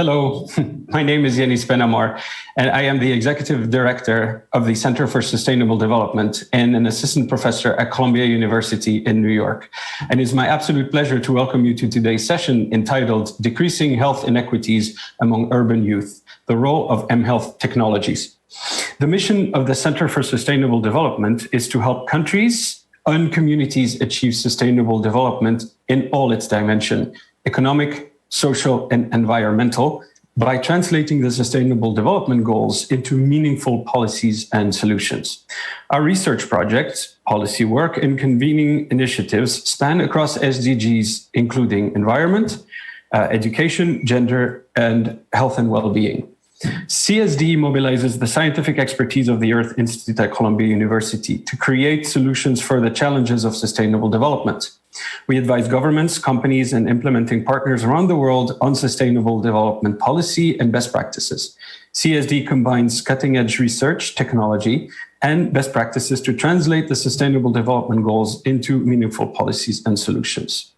Hello, my name is Yanis Amor, and I am the Executive Director of the Center for Sustainable Development and an Assistant Professor at Columbia University in New York. And it's my absolute pleasure to welcome you to today's session entitled Decreasing Health Inequities Among Urban Youth, the Role of mHealth Technologies. The mission of the Center for Sustainable Development is to help countries and communities achieve sustainable development in all its dimensions, economic, social, and environmental, by translating the Sustainable Development Goals into meaningful policies and solutions. Our research projects, policy work, and convening initiatives span across SDGs, including environment, education, gender, and health and well-being. CSD mobilizes the scientific expertise of the Earth Institute at Columbia University to create solutions for the challenges of sustainable development. We advise governments, companies, and implementing partners around the world on sustainable development policy and best practices. CSD combines cutting-edge research, technology, and best practices to translate the Sustainable Development Goals into meaningful policies and solutions.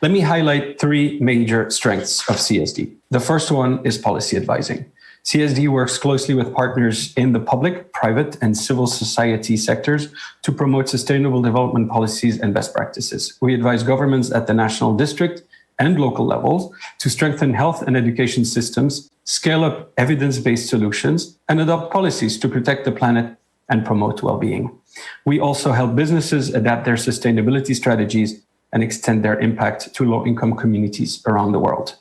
Let me highlight three major strengths of CSD. The first one is policy advising. CSD works closely with partners in the public, private, and civil society sectors to promote sustainable development policies and best practices. We advise governments at the national, district, and local levels to strengthen health and education systems, scale up evidence-based solutions, and adopt policies to protect the planet and promote well-being. We also help businesses adapt their sustainability strategies and extend their impact to low-income communities around the world.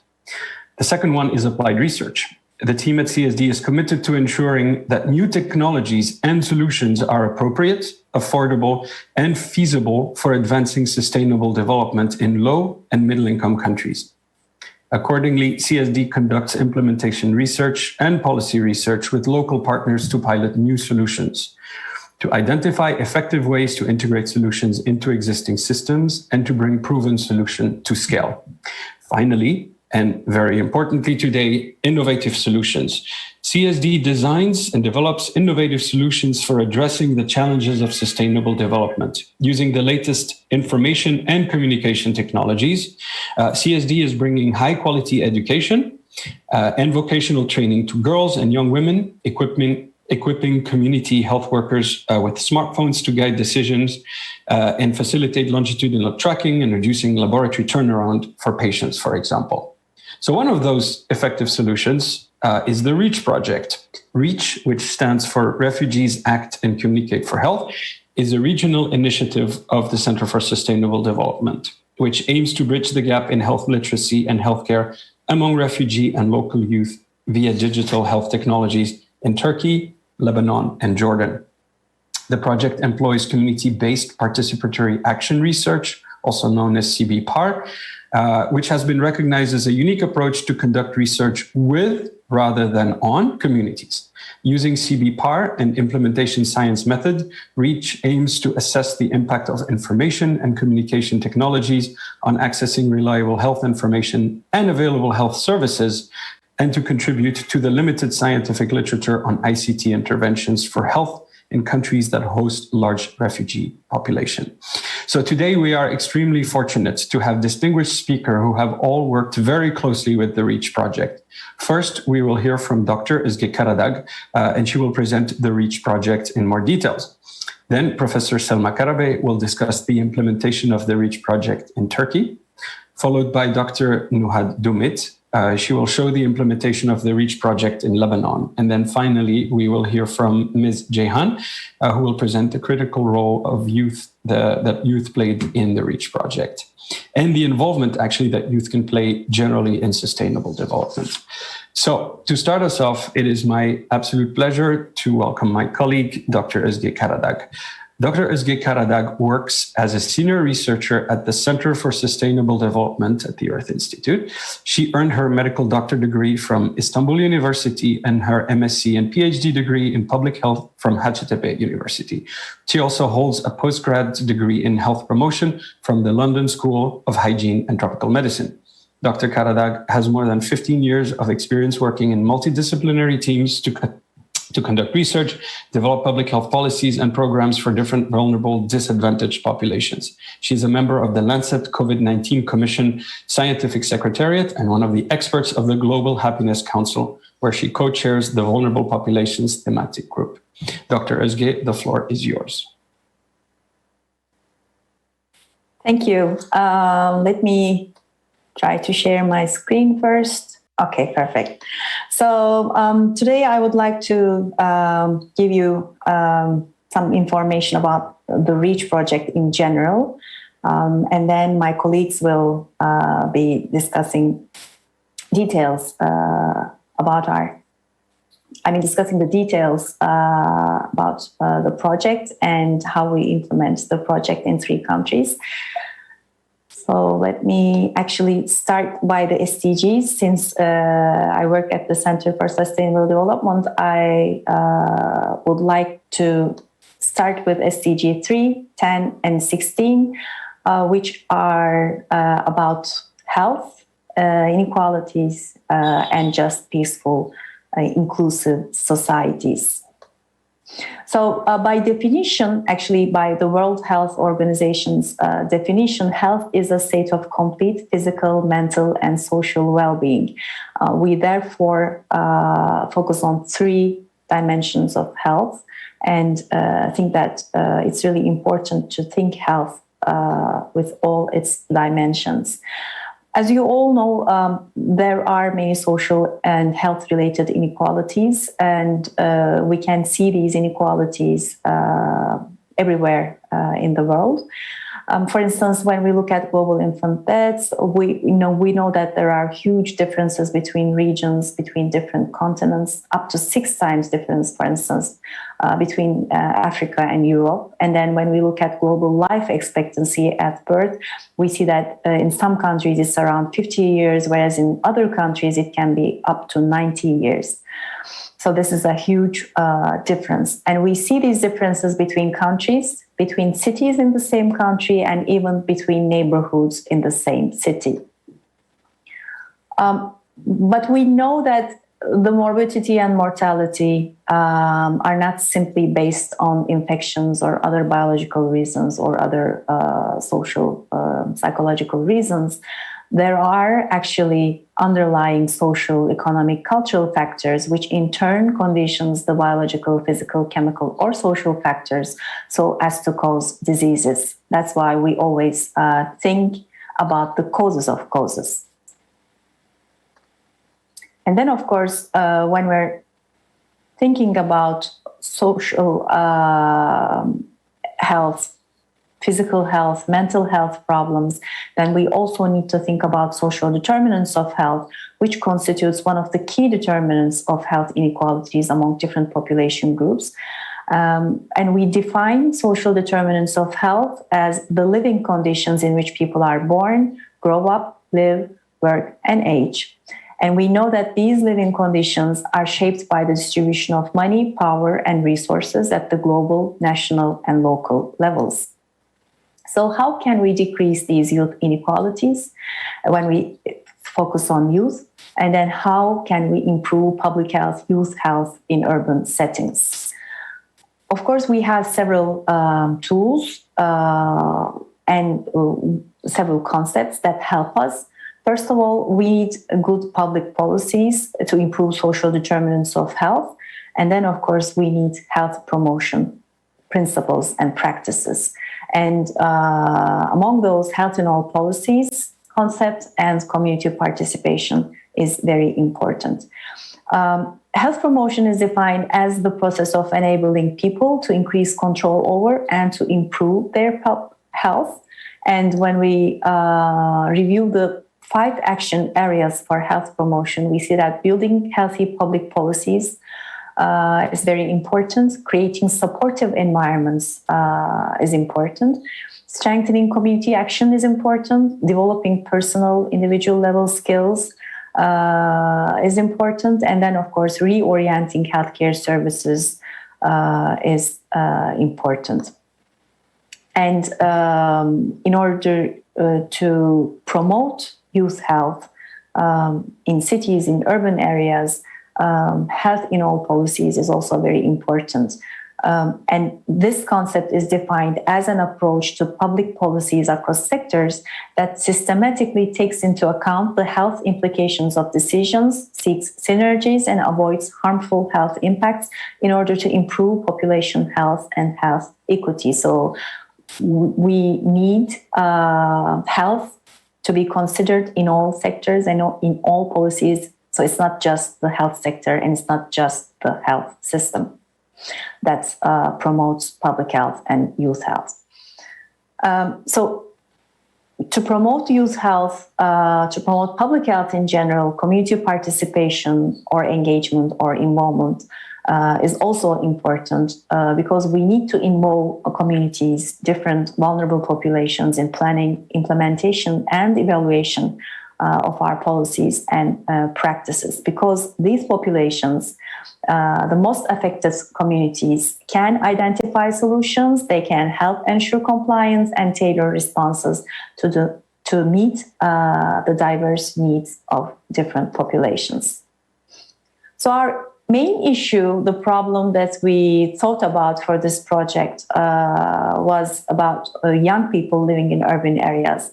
The second one is applied research. The team at CSD is committed to ensuring that new technologies and solutions are appropriate, affordable, and feasible for advancing sustainable development in low and middle-income countries. Accordingly, CSD conducts implementation research and policy research with local partners to pilot new solutions, to identify effective ways to integrate solutions into existing systems, and to bring proven solutions to scale. Finally, and very importantly today, innovative solutions. CSD designs and develops innovative solutions for addressing the challenges of sustainable development. Using the latest information and communication technologies, CSD is bringing high-quality education and vocational training to girls and young women, equipping community health workers with smartphones to guide decisions and facilitate longitudinal tracking and reducing laboratory turnaround for patients, for example. So one of those effective solutions is the REACH project. REACH, which stands for Refugees Act and Communicate for Health, is a regional initiative of the Center for Sustainable Development, which aims to bridge the gap in health literacy and healthcare among refugee and local youth via digital health technologies in Turkey, Lebanon, and Jordan. The project employs community-based participatory action research, also known as CBPAR, which has been recognized as a unique approach to conduct research with rather than on communities. Using CBPAR and implementation science method, REACH aims to assess the impact of information and communication technologies on accessing reliable health information and available health services, and to contribute to the limited scientific literature on ICT interventions for health in countries that host large refugee population. So today we are extremely fortunate to have distinguished speakers who have all worked very closely with the REACH project. First, we will hear from Dr. Özge Karadag, and she will present the REACH project in more details. Then Professor Selma Karabey will discuss the implementation of the REACH project in Turkey, followed by Dr. Nuhad Dumit. She will show the implementation of the REACH project in Lebanon. And then finally, we will hear from Ms. Jehan, who will present the critical role of youth that youth played in the REACH project, and the involvement actually that youth can play generally in sustainable development. So to start us off, it is my absolute pleasure to welcome my colleague, Dr. Özge Karadag. Dr. Özge Karadag works as a senior researcher at the Center for Sustainable Development at the Earth Institute. She earned her medical doctor degree from Istanbul University and her MSc and PhD degree in public health from Hacettepe University. She also holds a postgrad degree in health promotion from the London School of Hygiene and Tropical Medicine. Dr. Karadag has more than 15 years of experience working in multidisciplinary teams to conduct research, develop public health policies and programs for different vulnerable, disadvantaged populations. She's a member of the Lancet COVID-19 Commission Scientific Secretariat and one of the experts of the Global Happiness Council, where she co-chairs the Vulnerable Populations Thematic Group. Dr. Özge, the floor is yours. Thank you. Let me try to share my screen first. Okay, perfect. So today I would like to give you some information about the REACH project in general. And then my colleagues will be discussing details discussing the details about the project and how we implement the project in 3 countries. So let me actually start by the SDGs. Since I work at the Center for Sustainable Development, I would like to start with SDG 3, 10, and 16, which are about health, inequalities, and just peaceful, inclusive societies. So by definition, actually by the World Health Organization's definition, health is a state of complete physical, mental, and social well-being. We therefore focus on 3 dimensions of health, and I think that it's really important to think health with all its dimensions. As you all know, there are many social and health-related inequalities, and we can see these inequalities everywhere in the world. For instance, when we look at global infant deaths, we know that there are huge differences between regions, between different continents, up to 6 times difference, for instance, between Africa and Europe. And then when we look at global life expectancy at birth, we see that in some countries it's around 50 years, whereas in other countries it can be up to 90 years. So this is a huge difference. And we see these differences between countries, between cities in the same country, and even between neighborhoods in the same city. But we know that the morbidity and mortality are not simply based on infections or other biological reasons or other social, psychological reasons. There are actually underlying social, economic, cultural factors, which in turn conditions the biological, physical, chemical, or social factors so as to cause diseases. That's why we always think about the causes of causes. And then, of course, when we're thinking about social health, physical health, mental health problems, then we also need to think about social determinants of health, which constitutes one of the key determinants of health inequalities among different population groups. And we define social determinants of health as the living conditions in which people are born, grow up, live, work, and age. And we know that these living conditions are shaped by the distribution of money, power, and resources at the global, national, and local levels. So how can we decrease these youth inequalities when we focus on youth? And then how can we improve public health, youth health in urban settings? Of course, we have several tools and several concepts that help us. First of all, we need good public policies to improve social determinants of health. And then, of course, we need health promotion principles and practices. And among those, health in all policies concept and community participation is very important. Health promotion is defined as the process of enabling people to increase control over and to improve their health. And when we review the 5 action areas for health promotion, we see that building healthy public policies is very important. Creating supportive environments is important. Strengthening community action is important. Developing personal, individual level skills is important. And then, of course, reorienting healthcare services is important. And in order to promote youth health in cities, in urban areas, health in all policies is also very important. And this concept is defined as an approach to public policies across sectors that systematically takes into account the health implications of decisions, seeks synergies, and avoids harmful health impacts in order to improve population health and health equity. So we need health to be considered in all sectors and in all policies. So it's not just the health sector and it's not just the health system that promotes public health and youth health. So to promote youth health, to promote public health in general, community participation or engagement or involvement is also important because we need to involve communities, different vulnerable populations in planning, implementation, and evaluation of our policies and practices, because these populations, the most affected communities, can identify solutions, they can help ensure compliance and tailor responses to meet the diverse needs of different populations. So our main issue, the problem that we thought about for this project was about young people living in urban areas.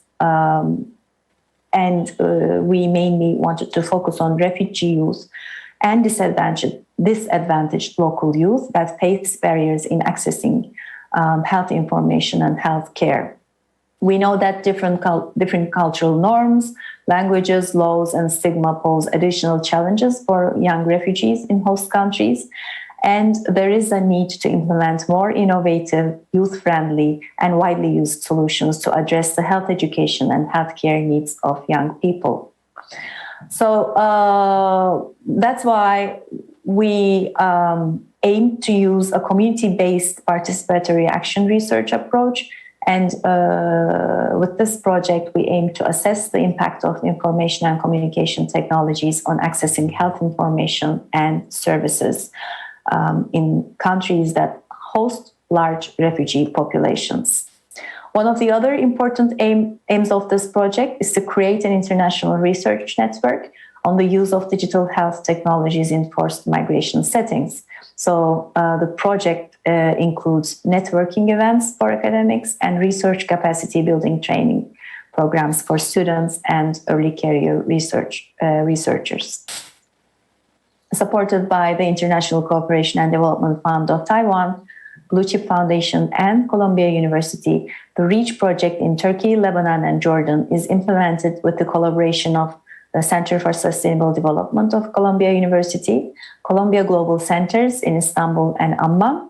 And we mainly wanted to focus on refugee youth and disadvantaged local youth that face barriers in accessing health information and health care. We know that different cultural norms, languages, laws, and stigma pose additional challenges for young refugees in host countries. And there is a need to implement more innovative, youth-friendly, and widely used solutions to address the health education and healthcare needs of young people. So that's why we aim to use a community-based participatory action research approach. And with this project, we aim to assess the impact of information and communication technologies on accessing health information and services in countries that host large refugee populations. One of the other important aims of this project is to create an international research network on the use of digital health technologies in forced migration settings. So the project includes networking events for academics and research capacity building training programs for students and early career researchers. Supported by the International Cooperation and Development Fund of Taiwan, Blue Chip Foundation, and Columbia University, the REACH project in Turkey, Lebanon, and Jordan is implemented with the collaboration of the Center for Sustainable Development of Columbia University, Columbia Global Centers in Istanbul and Amman,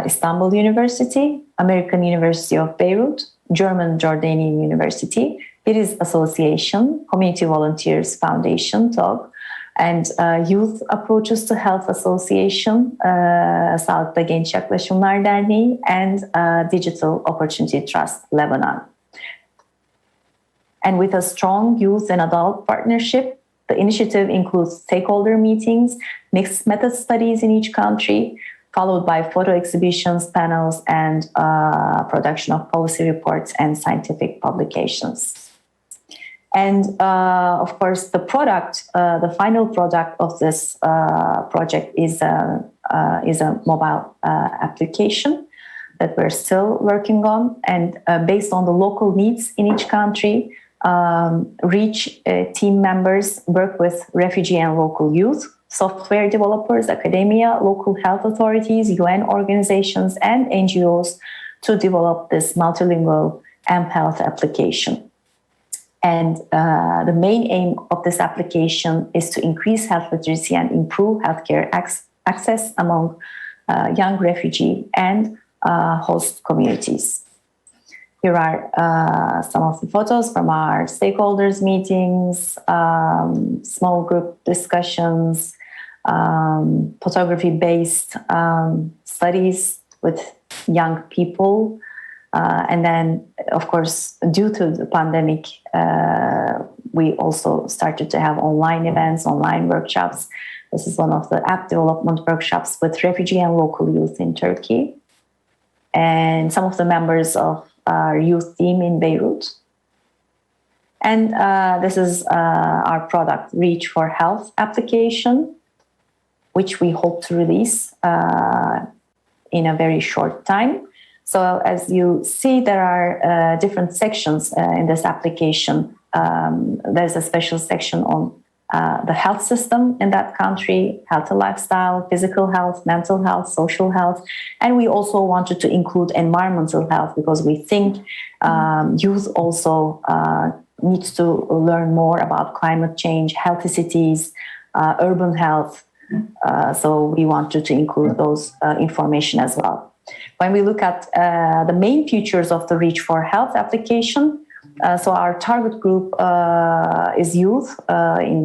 Istanbul University, American University of Beirut, German Jordanian University, Biriz Association, Community Volunteers Foundation, TOG, and Youth Approaches to Health Association, Sağlıkta Genç Yaklaşımlar Derneği, and Digital Opportunity Trust, Lebanon. And with a strong youth and adult partnership, the initiative includes stakeholder meetings, mixed method studies in each country, followed by photo exhibitions, panels, and production of policy reports and scientific publications. And of course, the final product of this project is a mobile application that we're still working on. And based on the local needs in each country, REACH team members work with refugee and local youth, software developers, academia, local health authorities, UN organizations, and NGOs to develop this multilingual mHealth application. And the main aim of this application is to increase health literacy and improve healthcare access among young refugee and host communities. Here are some of the photos from our stakeholders meetings, small group discussions, photography-based studies with young people. And then, of course, due to the pandemic, we also started to have online events, online workshops. This is one of the app development workshops with refugee and local youth in Turkey. And some of the members of our youth team in Beirut. And this is our product, Reach for Health application. which we hope to release in a very short time. So as you see, there are different sections in this application. There's a special section on the health system in that country, health and lifestyle, physical health, mental health, social health. And we also wanted to include environmental health because we think youth also needs to learn more about climate change, healthy cities, urban health. So we wanted to include those information as well. When we look at the main features of the Reach for Health application, so our target group is youth in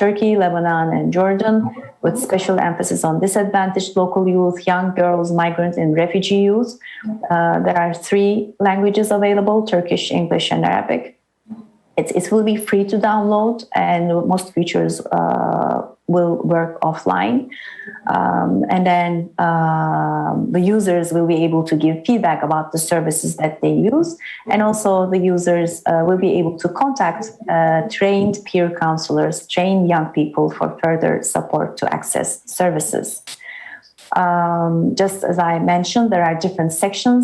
Turkey, Lebanon, and Jordan, with special emphasis on disadvantaged local youth, young girls, migrant, and refugee youth. There are 3 languages available: Turkish, English, and Arabic. It will be free to download, and most features will work offline. And then the users will be able to give feedback about the services that they use. And also the users will be able to contact trained peer counselors, trained young people for further support to access services. Just as I mentioned, there are different sections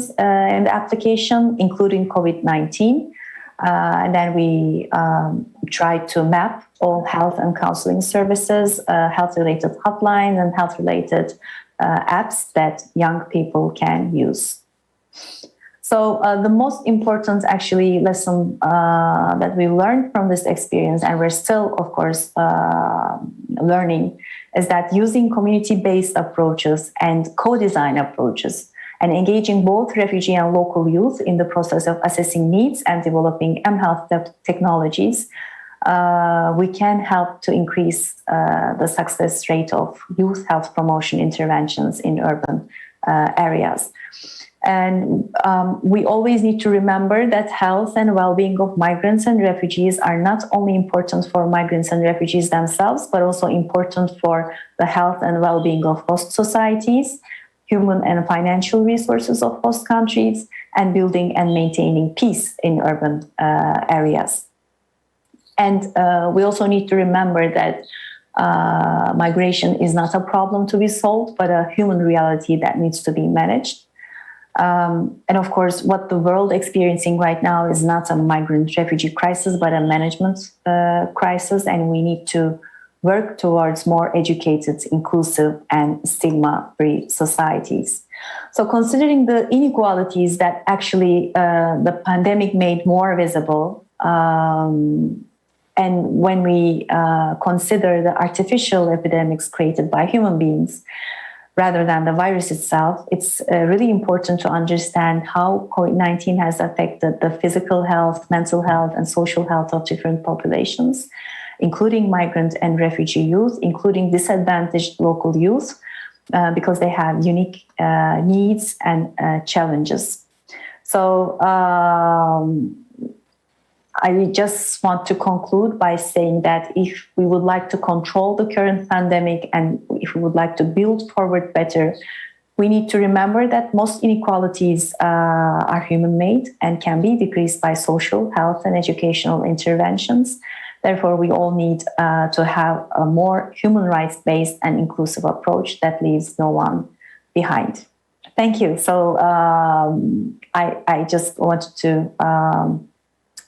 in the application, including COVID-19. And then we try to map all health and counseling services, health-related hotlines, and health-related apps that young people can use. So the most important actually lesson that we learned from this experience, and we're still, of course, learning, is that using community-based approaches and co-design approaches and engaging both refugee and local youth in the process of assessing needs and developing mHealth technologies, we can help to increase the success rate of youth health promotion interventions in urban areas. And we always need to remember that health and well-being of migrants and refugees are not only important for migrants and refugees themselves, but also important for the health and well-being of host societies, human and financial resources of host countries, and building and maintaining peace in urban areas. And we also need to remember that migration is not a problem to be solved, but a human reality that needs to be managed. And of course, what the world experiencing right now is not a migrant refugee crisis, but a management crisis, and we need to work towards more educated, inclusive, and stigma-free societies. So considering the inequalities that actually the pandemic made more visible, and when we consider the artificial epidemics created by human beings rather than the virus itself, it's really important to understand how COVID-19 has affected the physical health, mental health, and social health of different populations, including migrant and refugee youth, including disadvantaged local youth, because they have unique needs and challenges. So I just want to conclude by saying that if we would like to control the current pandemic and if we would like to build forward better, we need to remember that most inequalities are human-made and can be decreased by social, health, and educational interventions. Therefore, we all need to have a more human rights-based and inclusive approach that leaves no one behind. Thank you. So I just wanted to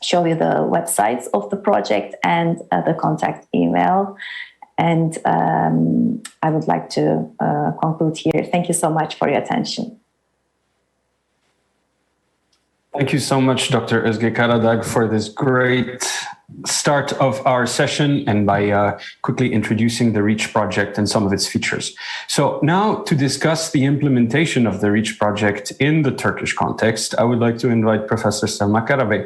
show you the websites of the project and the contact email. And I would like to conclude here. Thank you so much for your attention. Thank you so much, Dr. Özge Karadag, for this great start of our session and by quickly introducing the REACH project and some of its features. So now to discuss the implementation of the REACH project in the Turkish context, I would like to invite Professor Selma Karabey.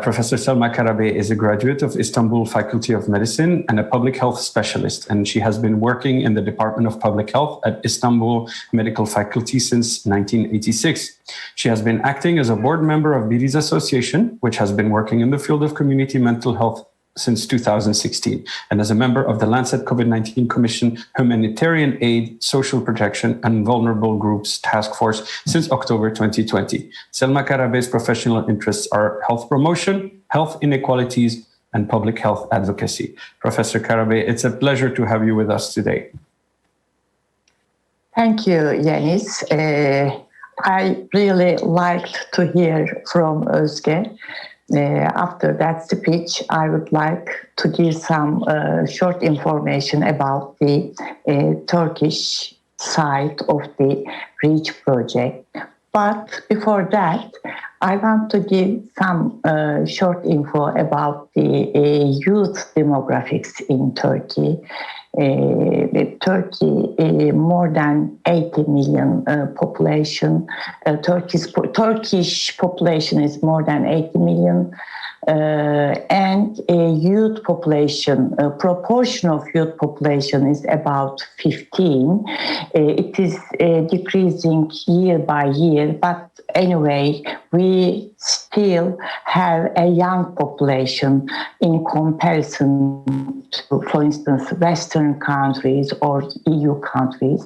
Professor Selma Karabey is a graduate of Istanbul Faculty of Medicine and a public health specialist, and she has been working in the Department of Public Health at Istanbul Medical Faculty since 1986. She has been acting as a board member of BDIS Association, which has been working in the field of community mental health since 2016, and as a member of the Lancet COVID-19 Commission Humanitarian Aid, Social Protection and Vulnerable Groups Task Force since October 2020. Selma Karabey's professional interests are health promotion, health inequalities, and public health advocacy. Professor Karabey, it's a pleasure to have you with us today. Thank you, Yanis. I really liked to hear from Özge. After that speech, I would like to give some short information about the Turkish side of the REACH project. But before that, I want to give some short info about the youth demographics in Turkey. Turkey, more than 80 million population. Turkish population is more than 80 million. And youth population, proportion of youth population is about 15. It is decreasing year by year, but anyway, we still have a young population in comparison to, for instance, Western countries or EU countries.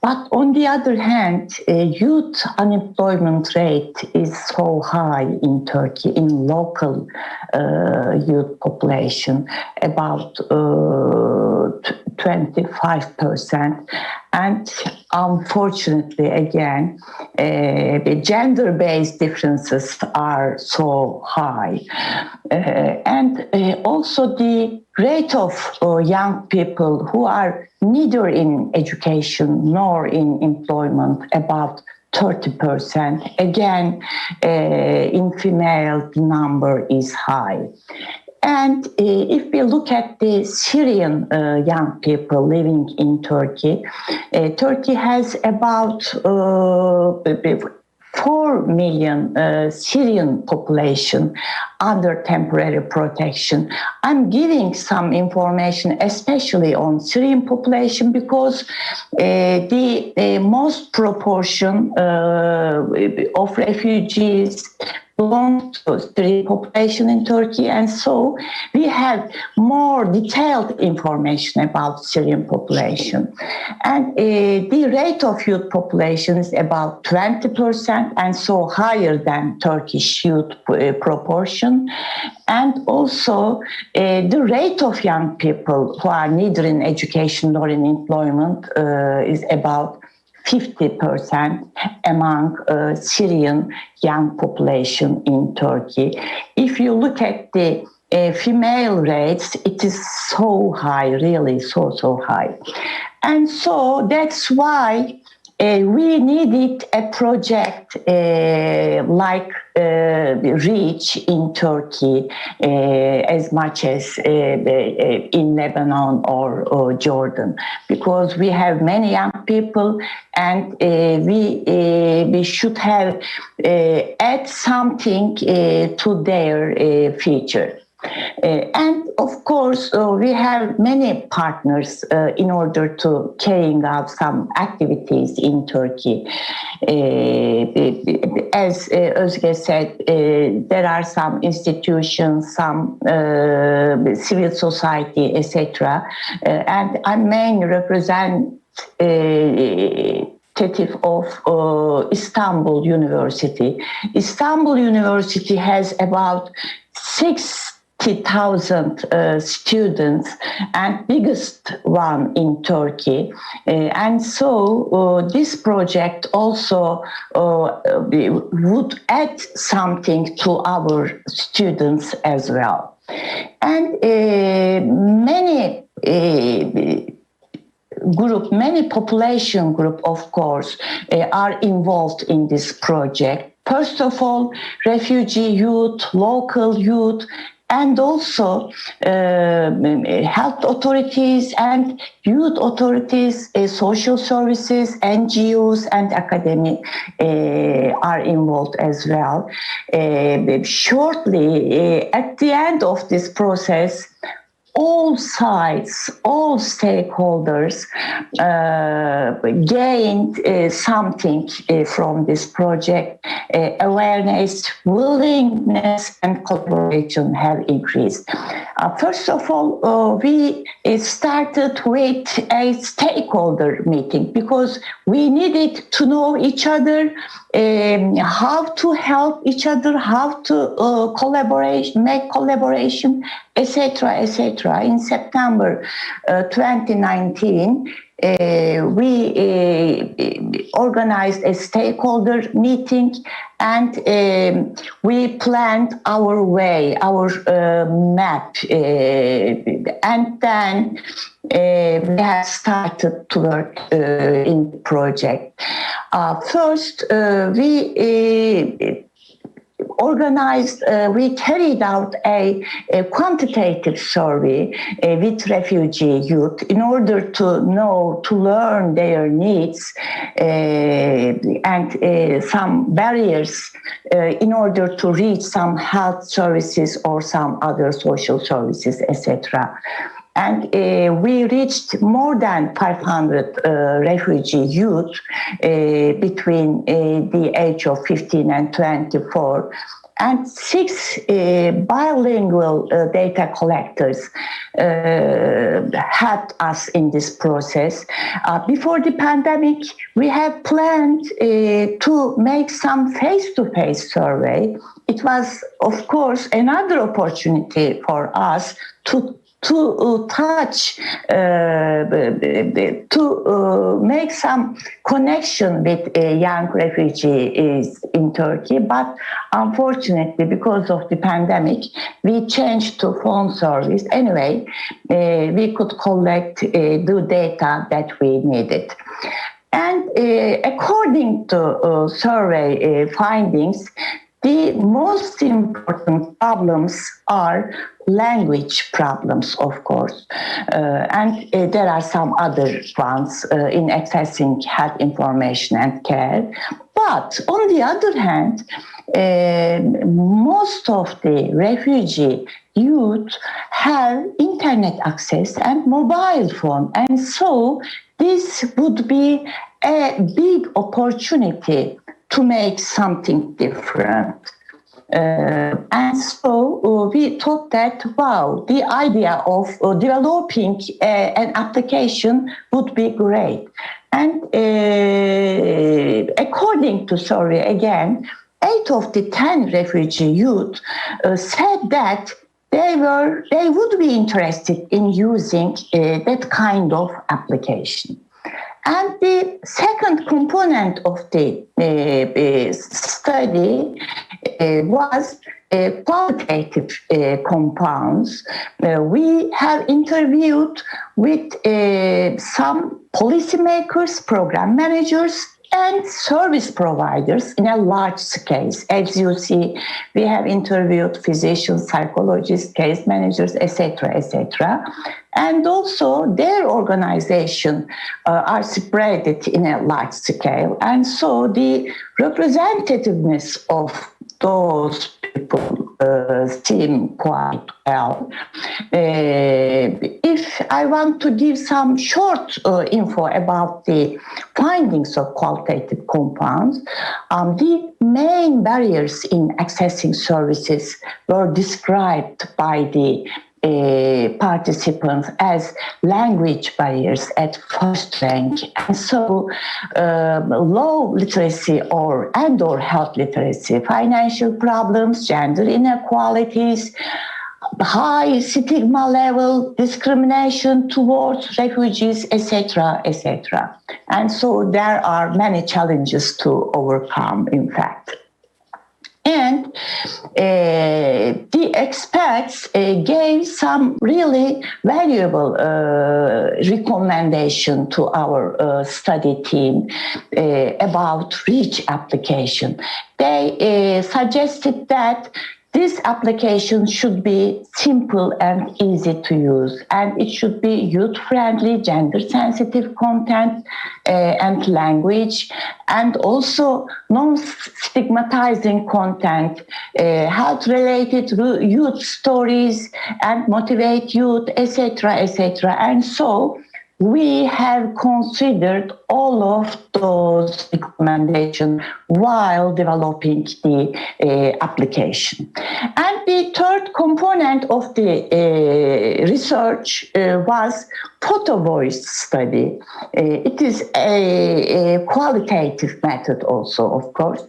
But on the other hand, youth unemployment rate is so high in Turkey, in local youth population, about 25%. And unfortunately, again, the gender-based differences are so high. And also the rate of young people who are neither in education nor in employment, about 30%. Again, in female, the number is high. And if we look at the Syrian young people living in Turkey, Turkey has about 4 million Syrian population under temporary protection. I'm giving some information, especially on Syrian population, because the most proportion of refugees belong to the population in Turkey, and so we have more detailed information about Syrian population. And the rate of youth population is about 20%, and so higher than Turkish youth proportion. And also the rate of young people who are neither in education nor in employment is about 50% among Syrian young population in Turkey. If you look at the female rates, it is so high, really so high. And so that's why we needed a project like REACH in Turkey as much as in Lebanon or Jordan, because we have many young people and we should have add something to their future. And of course, we have many partners in order to carrying out some activities in Turkey. As Özge said, there are some institutions, some civil society, etc. And I mainly represent of Istanbul University. Istanbul University has about 60,000 students and biggest one in Turkey. And so this project also would add something to our students as well. And many population group, of course, are involved in this project. First of all, refugee youth, local youth, and also health authorities and youth authorities, social services, NGOs, and academy are involved as well. Shortly, at the end of this process, all sides, all stakeholders gained something from this project. Awareness, willingness, and collaboration have increased. First of all, we started with a stakeholder meeting because we needed to know each other, how to help each other, how to collaborate, make collaboration, etc., etc. In September 2019, we organized a stakeholder meeting, and we planned our way, our map, and then we have started to work in the project. First, we carried out a quantitative survey with refugee youth in order to learn their needs and some barriers in order to reach some health services or some other social services, etc. And we reached more than 500 refugee youth between the age of 15 and 24, and 6 bilingual data collectors helped us in this process. Before the pandemic, we have planned to make some face-to-face survey. It was, of course, another opportunity for us to touch, to make some connection with young refugees in Turkey. But unfortunately, because of the pandemic, we changed to phone service. Anyway, we could collect the data that we needed. And according to survey findings, the most important problems are language problems, of course, and there are some other ones in accessing health information and care. But on the other hand, most of the refugee youth have internet access and mobile phone, and so this would be a big opportunity to make something different. And so we thought that, wow, the idea of developing an application would be great. And according to survey again, 8 of the 10 refugee youth said that they would be interested in using that kind of application. And the second component of the study was qualitative compounds. We have interviewed with some policymakers, program managers, and service providers in a large scale. As you see, we have interviewed physicians, psychologists, case managers, etc., etc. And also their organization are spread in a large scale. And so the representativeness of those people seem quite well. If I want to give some short info about the findings of qualitative compounds, the main barriers in accessing services were described by the participants as language barriers at first rank, and so low literacy or health literacy, financial problems, gender inequalities, high stigma level, discrimination towards refugees, etc., etc. And so there are many challenges to overcome, in fact. And the experts gave some really valuable recommendation to our study team about REACH application. They suggested that this application should be simple and easy to use, and it should be youth-friendly, gender-sensitive content and language, and also non-stigmatizing content, health-related youth stories, and motivate youth, etc., etc. And so we have considered all of those recommendations while developing the application. And the third component of the research was photo voice study. It is a qualitative method also, of course.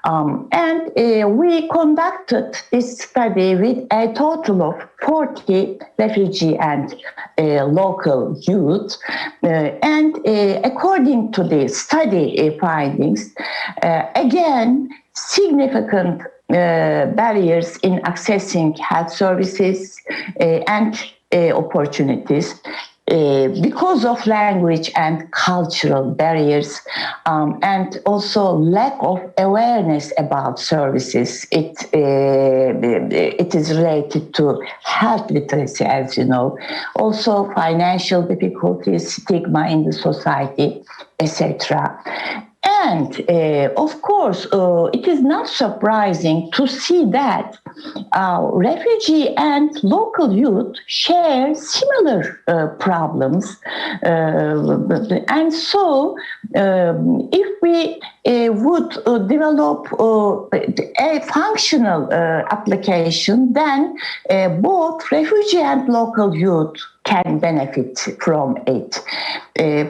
And we conducted this study with a total of 40 refugee and local youth. youth. And according to the study findings, again, significant barriers in accessing health services and opportunities because of language and cultural barriers, and also lack of awareness about services. It is related to health literacy, as you know. Also financial difficulties, stigma in the society, etc. And of course, it is not surprising to see that refugee and local youth share similar problems. And so, if we would develop a functional application, then both refugee and local youth can benefit from it.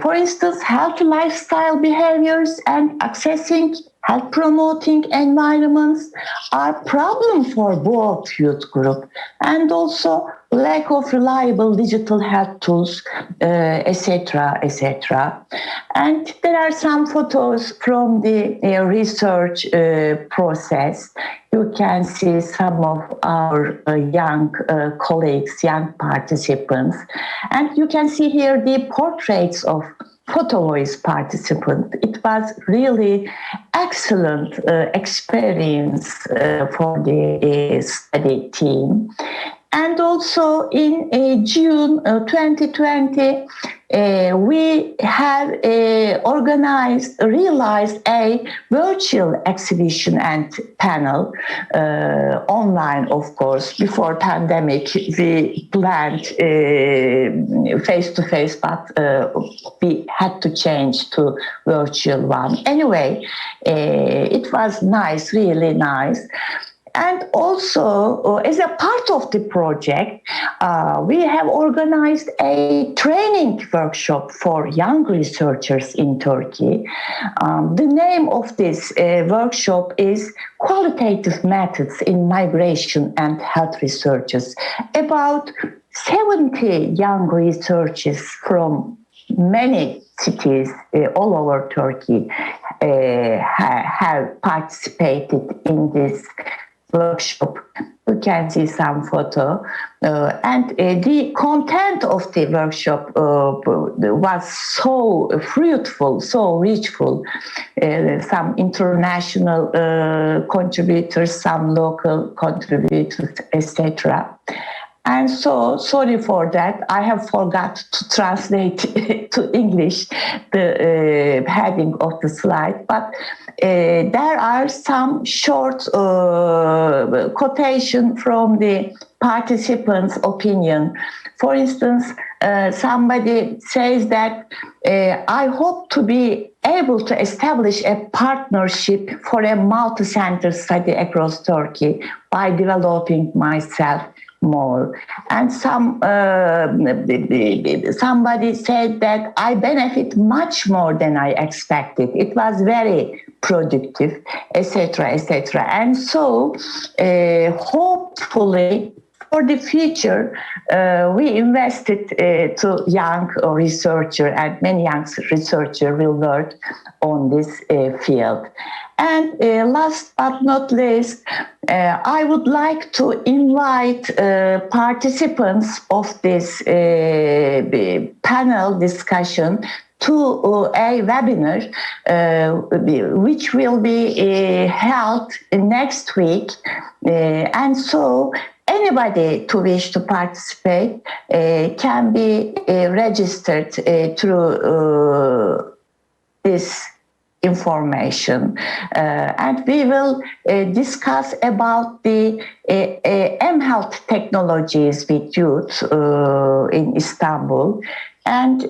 For instance, healthy lifestyle behaviors and accessing health-promoting environments are problems for both youth group, and also lack of reliable digital health tools, etc., etc. And there are some photos from the research process. You can see some of our young colleagues, young participants, and you can see here the portraits of photo voice participants. It was really excellent experience for the study team. And also in June 2020, we have realized a virtual exhibition and panel, online, of course. Before pandemic, we planned face-to-face, but we had to change to virtual one. Anyway, it was nice, really nice. And also, as a part of the project, we have organized a training workshop for young researchers in Turkey. The name of this workshop is Qualitative Methods in Migration and Health Researches. About 70 young researchers from many cities all over Turkey have participated in this workshop. You can see some photo, and the content of the workshop was so fruitful, so richful. Some international contributors, some local contributors, etc. And so, sorry for that. I have forgot to translate to English the heading of the slide, but there are some short quotation from the participants' opinion. For instance, somebody says that I hope to be able to establish a partnership for a multi-center study across Turkey by developing myself more. And somebody said that I benefit much more than I expected. It was very productive, etc., etc. And so, hopefully, for the future, we invested to young researcher, and many young researchers will work on this field. And last but not least, I would like to invite participants of this panel discussion to a webinar which will be held next week. And so anybody to wish to participate can be registered through this information, and we will discuss about the mHealth technologies with youth in Istanbul. And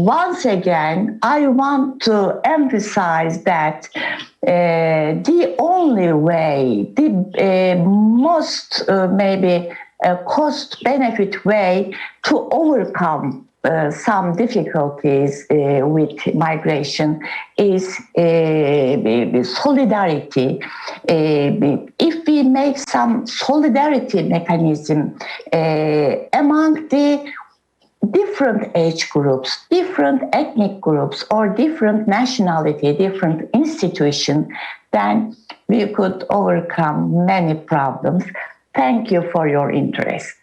once again, I want to emphasize that the only way, the most maybe cost-benefit way to overcome some difficulties with migration is solidarity. If we make some solidarity mechanism among the different age groups, different ethnic groups, or different nationality, different institution, then we could overcome many problems. Thank you for your interest.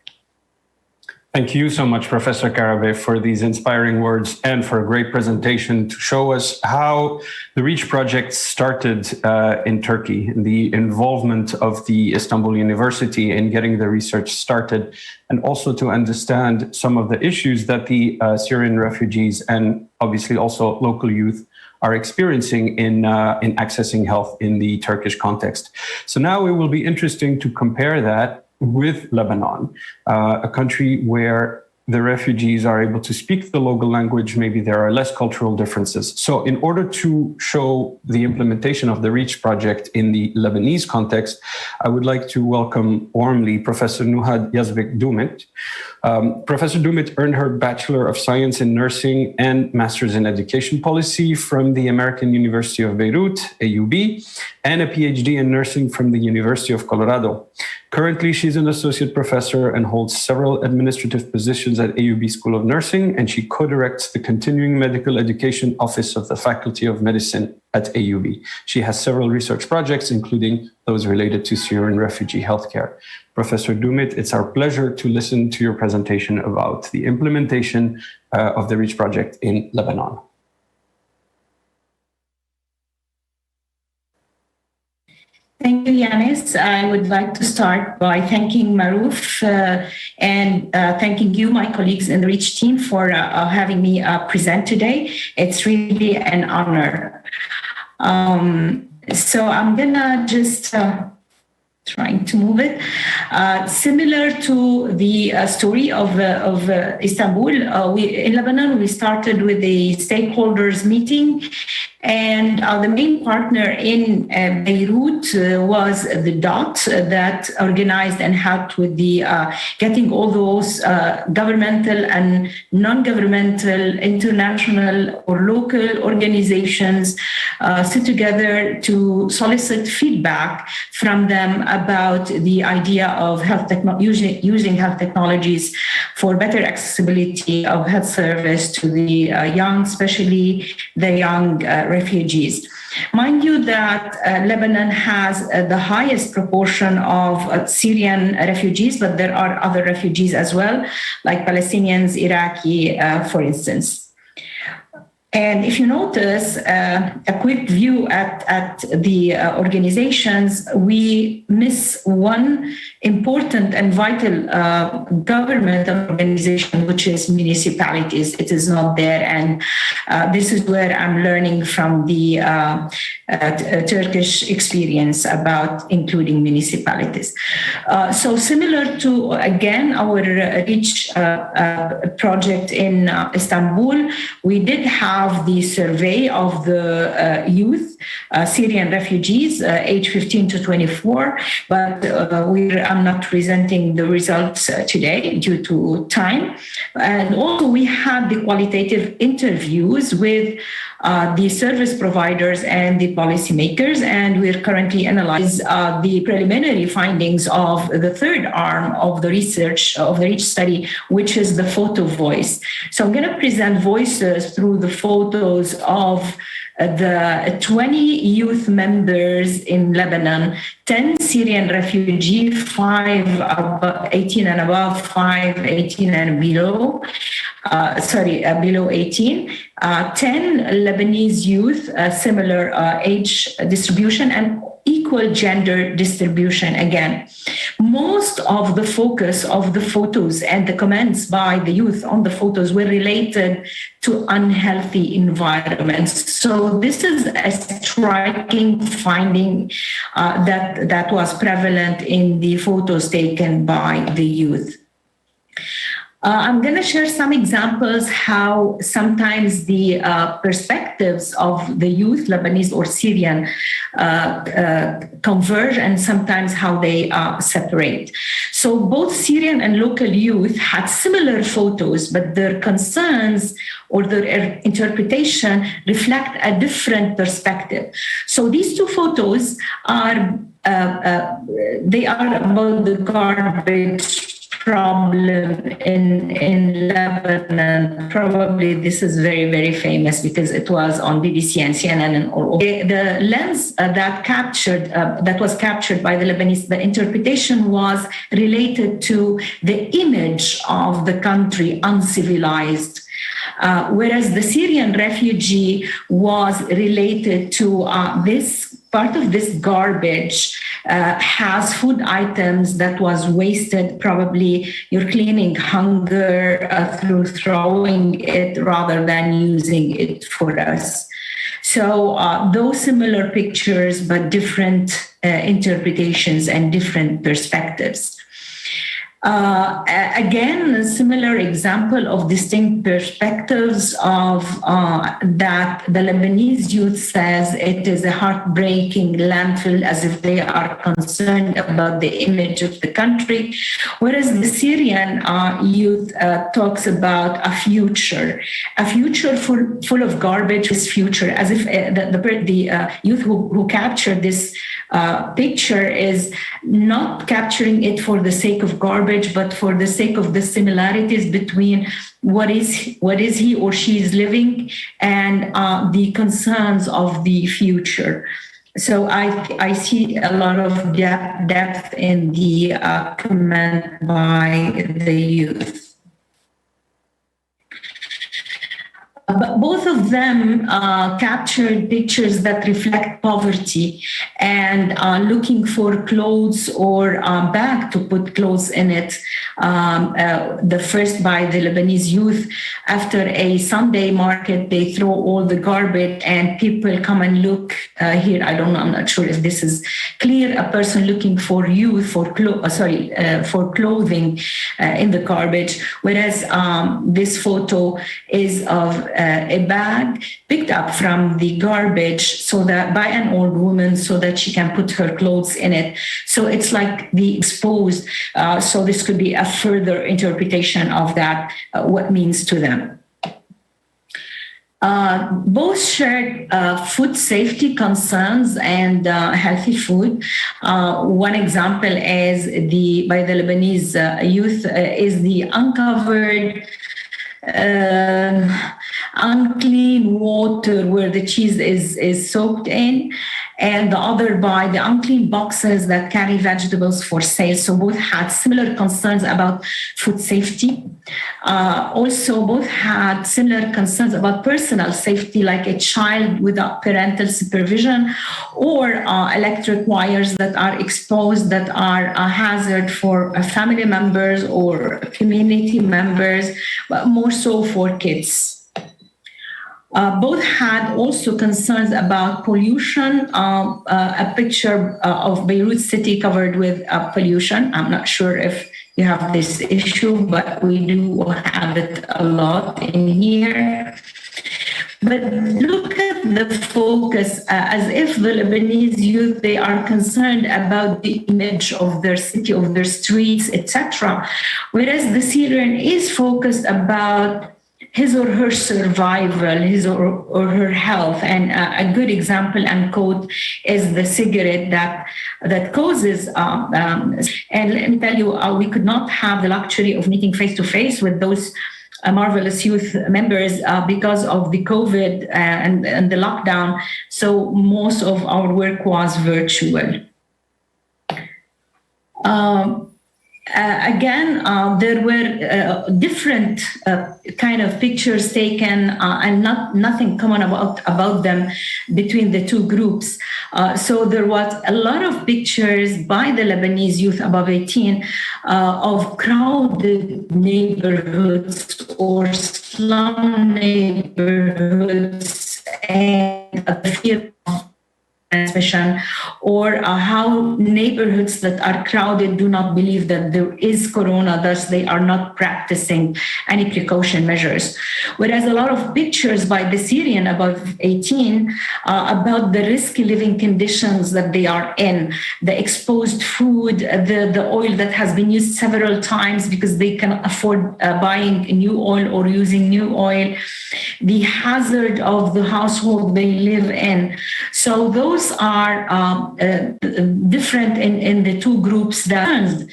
Thank you so much, Professor Karabey, for these inspiring words and for a great presentation to show us how the REACH project started in Turkey, the involvement of the Istanbul University in getting the research started, and also to understand some of the issues that the Syrian refugees and obviously also local youth are experiencing in accessing health in the Turkish context. So now it will be interesting to compare that with Lebanon, a country where the refugees are able to speak the local language. Maybe there are less cultural differences. So in order to show the implementation of the REACH project in the Lebanese context, I would like to welcome warmly Professor Nuhad Yazbek-Dumit. Professor Dumit earned her Bachelor of Science in Nursing and Master's in Education Policy from the American University of Beirut, AUB, and a PhD in Nursing from the University of Colorado. Currently, she's an associate professor and holds several administrative positions at AUB School of Nursing, and she co-directs the Continuing Medical Education Office of the Faculty of Medicine at AUB. She has several research projects, including those related to Syrian refugee healthcare. Professor Dumit, it's our pleasure to listen to your presentation about the implementation of the REACH project in Lebanon. Thank you, Yanis. I would like to start by thanking MARUF and thanking you, my colleagues in the REACH team, for having me present today. It's really an honor. So I'm gonna just trying to move it. Similar to the story of Istanbul, in Lebanon, we started with the stakeholders meeting, and the main partner in Beirut was the DOT that organized and helped with the getting all those governmental and non-governmental, international or local organizations sit together to solicit feedback from them about the idea of using health technologies for better accessibility of health service to the young, especially the young refugees. Mind you that Lebanon has the highest proportion of Syrian refugees, but there are other refugees as well, like Palestinians, Iraqi, for instance. And if you notice a quick view at the organizations, we miss one important and vital government organization, which is municipalities. It is not there. And this is where I'm learning from the Turkish experience about including municipalities. So similar to, again, our REACH project in Istanbul, we did have the survey of the youth, Syrian refugees, age 15 to 24, but I'm not presenting the results today due to time. And also we had the qualitative interviews with the service providers and the policymakers, and we're currently analyzing the preliminary findings of the third arm of the research of the REACH study, which is the photo voice. So I'm going to present voices through the photos of the 20 youth members in Lebanon, 10 Syrian refugees, 5 18 and above, 5 18 and below, below 18, 10 Lebanese youth, similar age distribution and equal gender distribution again. Most of the focus of the photos and the comments by the youth on the photos were related to unhealthy environments. So this is a striking finding that was prevalent in the photos taken by the youth. I'm going to share some examples how sometimes the perspectives of the youth, Lebanese or Syrian, converge, and sometimes how they separate. So both Syrian and local youth had similar photos, but their concerns or their interpretation reflect a different perspective. So these two photos are they are about the garbage problem in Lebanon. Probably this is very, very famous because it was on BBC and CNN and all. The lens that was captured by the Lebanese, the interpretation was related to the image of the country uncivilized. Whereas the Syrian refugee was related to this part of this garbage has food items that was wasted. Probably you're cleaning hunger through throwing it rather than using it for us. So those similar pictures, but different interpretations and different perspectives. Again, a similar example of distinct perspectives of that the Lebanese youth says it is a heartbreaking landfill, as if they are concerned about the image of the country, whereas the Syrian youth talks about a future full of garbage, this future, as if the youth who captured this picture is not capturing it for the sake of garbage, but for the sake of the similarities between what is he or she is living and the concerns of the future. So I see a lot of depth in the comment by the youth. But both of them captured pictures that reflect poverty and looking for clothes or a bag to put clothes in it. The first by the Lebanese youth, after a Sunday market, they throw all the garbage and people come and look here. I don't know, I'm not sure if this is clear. A person looking for clothing in the garbage, whereas this photo is of a bag picked up from the garbage so that by an old woman so that she can put her clothes in it. So it's like the exposed. So this could be a further interpretation of that, what means to them. Both shared food safety concerns and healthy food. One example is by the Lebanese youth is the uncovered unclean water where the cheese is soaked in, and the other by the unclean boxes that carry vegetables for sale. So both had similar concerns about food safety. Also, both had similar concerns about personal safety, like a child without parental supervision or electric wires that are exposed that are a hazard for family members or community members, but more so for kids. Both had also concerns about pollution, a picture of Beirut city covered with pollution. I'm not sure if you have this issue, but we do have it a lot in here. But look at the focus, as if the Lebanese youth, they are concerned about the image of their city, of their streets, etc. Whereas the Syrian is focused about his or her survival, his or her health. And a good example and quote is the cigarette that causes, and let me tell you, we could not have the luxury of meeting face-to-face with those marvelous youth members because of the COVID and the lockdown. So most of our work was virtual. Again, there were different kind of pictures taken and nothing common about them between the two groups. So there was a lot of pictures by the Lebanese youth above 18 of crowded neighborhoods or slum neighborhoods and the fear of transmission, or how neighborhoods that are crowded do not believe that there is corona, thus they are not practicing any precaution measures. Whereas a lot of pictures by the Syrian above 18 about the risky living conditions that they are in, the exposed food, the oil that has been used several times because they cannot afford buying new oil or using new oil. the hazard of the household they live in. So those are different in the two groups that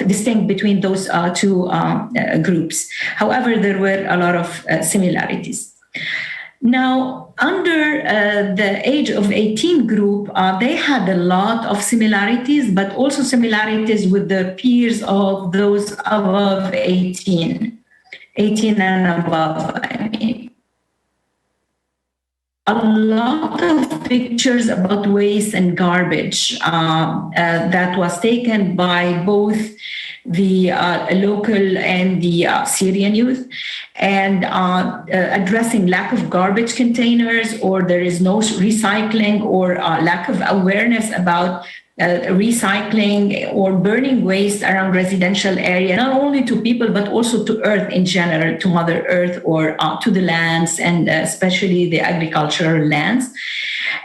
distinct between those two groups. However, there were a lot of similarities. Now, under the age of 18 group, they had a lot of similarities, but also similarities with their peers of those above 18 and above, I mean. A lot of pictures about waste and garbage that was taken by both the local and the Syrian youth, and addressing lack of garbage containers, or there is no recycling, or lack of awareness about recycling or burning waste around residential area, not only to people, but also to earth in general, to Mother Earth, or to the lands, and especially the agricultural lands.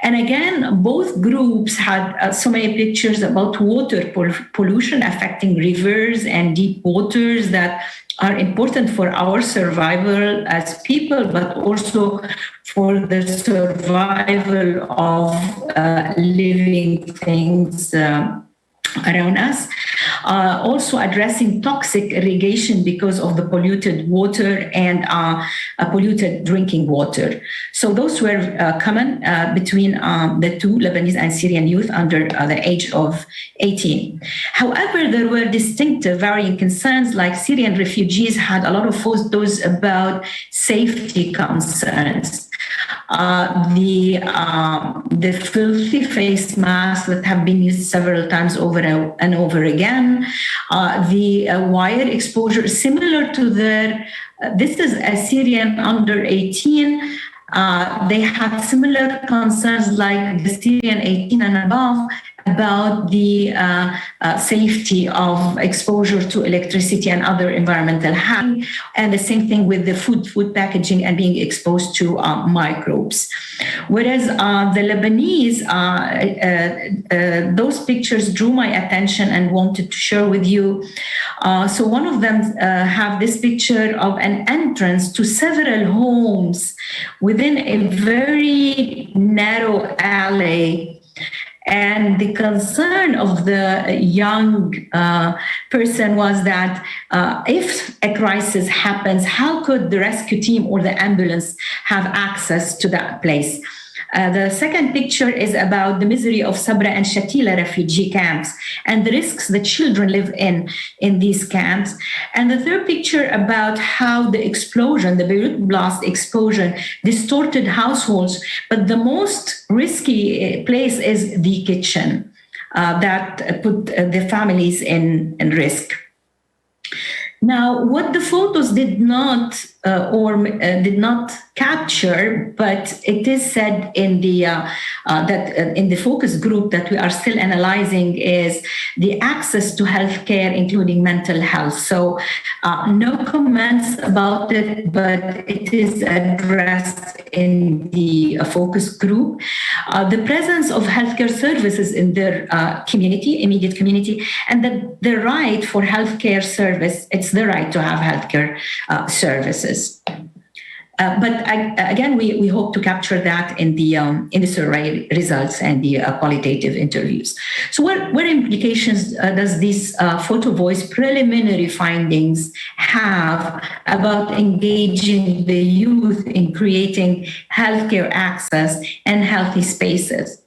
And again, both groups had so many pictures about water pollution affecting rivers and deep waters that are important for our survival as people, but also for the survival of living things around us. Also addressing toxic irrigation because of the polluted water and polluted drinking water. So those were common between the two Lebanese and Syrian youth under the age of 18. However, there were distinct varying concerns, like Syrian refugees had a lot of photos about safety concerns. The filthy face masks that have been used several times over and over again, the wire exposure similar to their, this is a Syrian under 18, they have similar concerns like the Syrian 18 and above about the safety of exposure to electricity and other environmental harm, and the same thing with the food packaging and being exposed to microbes. Whereas the Lebanese, those pictures drew my attention and wanted to share with you. So one of them have this picture of an entrance to several homes within a very narrow alley. And the concern of the young person was that if a crisis happens, how could the rescue team or the ambulance have access to that place? The second picture is about the misery of Sabra and Shatila refugee camps and the risks that children live in these camps. And the third picture about how the explosion, the Beirut blast explosion, distorted households. But the most risky place is the kitchen that put the families in risk. Now, what the photos did not did not capture, but it is said in the in the focus group that we are still analyzing, is the access to healthcare, including mental health. So, no comments about it, but it is addressed in the focus group. The presence of healthcare services in their community, immediate community, and the right for healthcare service. It's the right to have healthcare services. But again, we hope to capture that in the survey results and the qualitative interviews. So what implications does this photo voice preliminary findings have about engaging the youth in creating healthcare access and healthy spaces?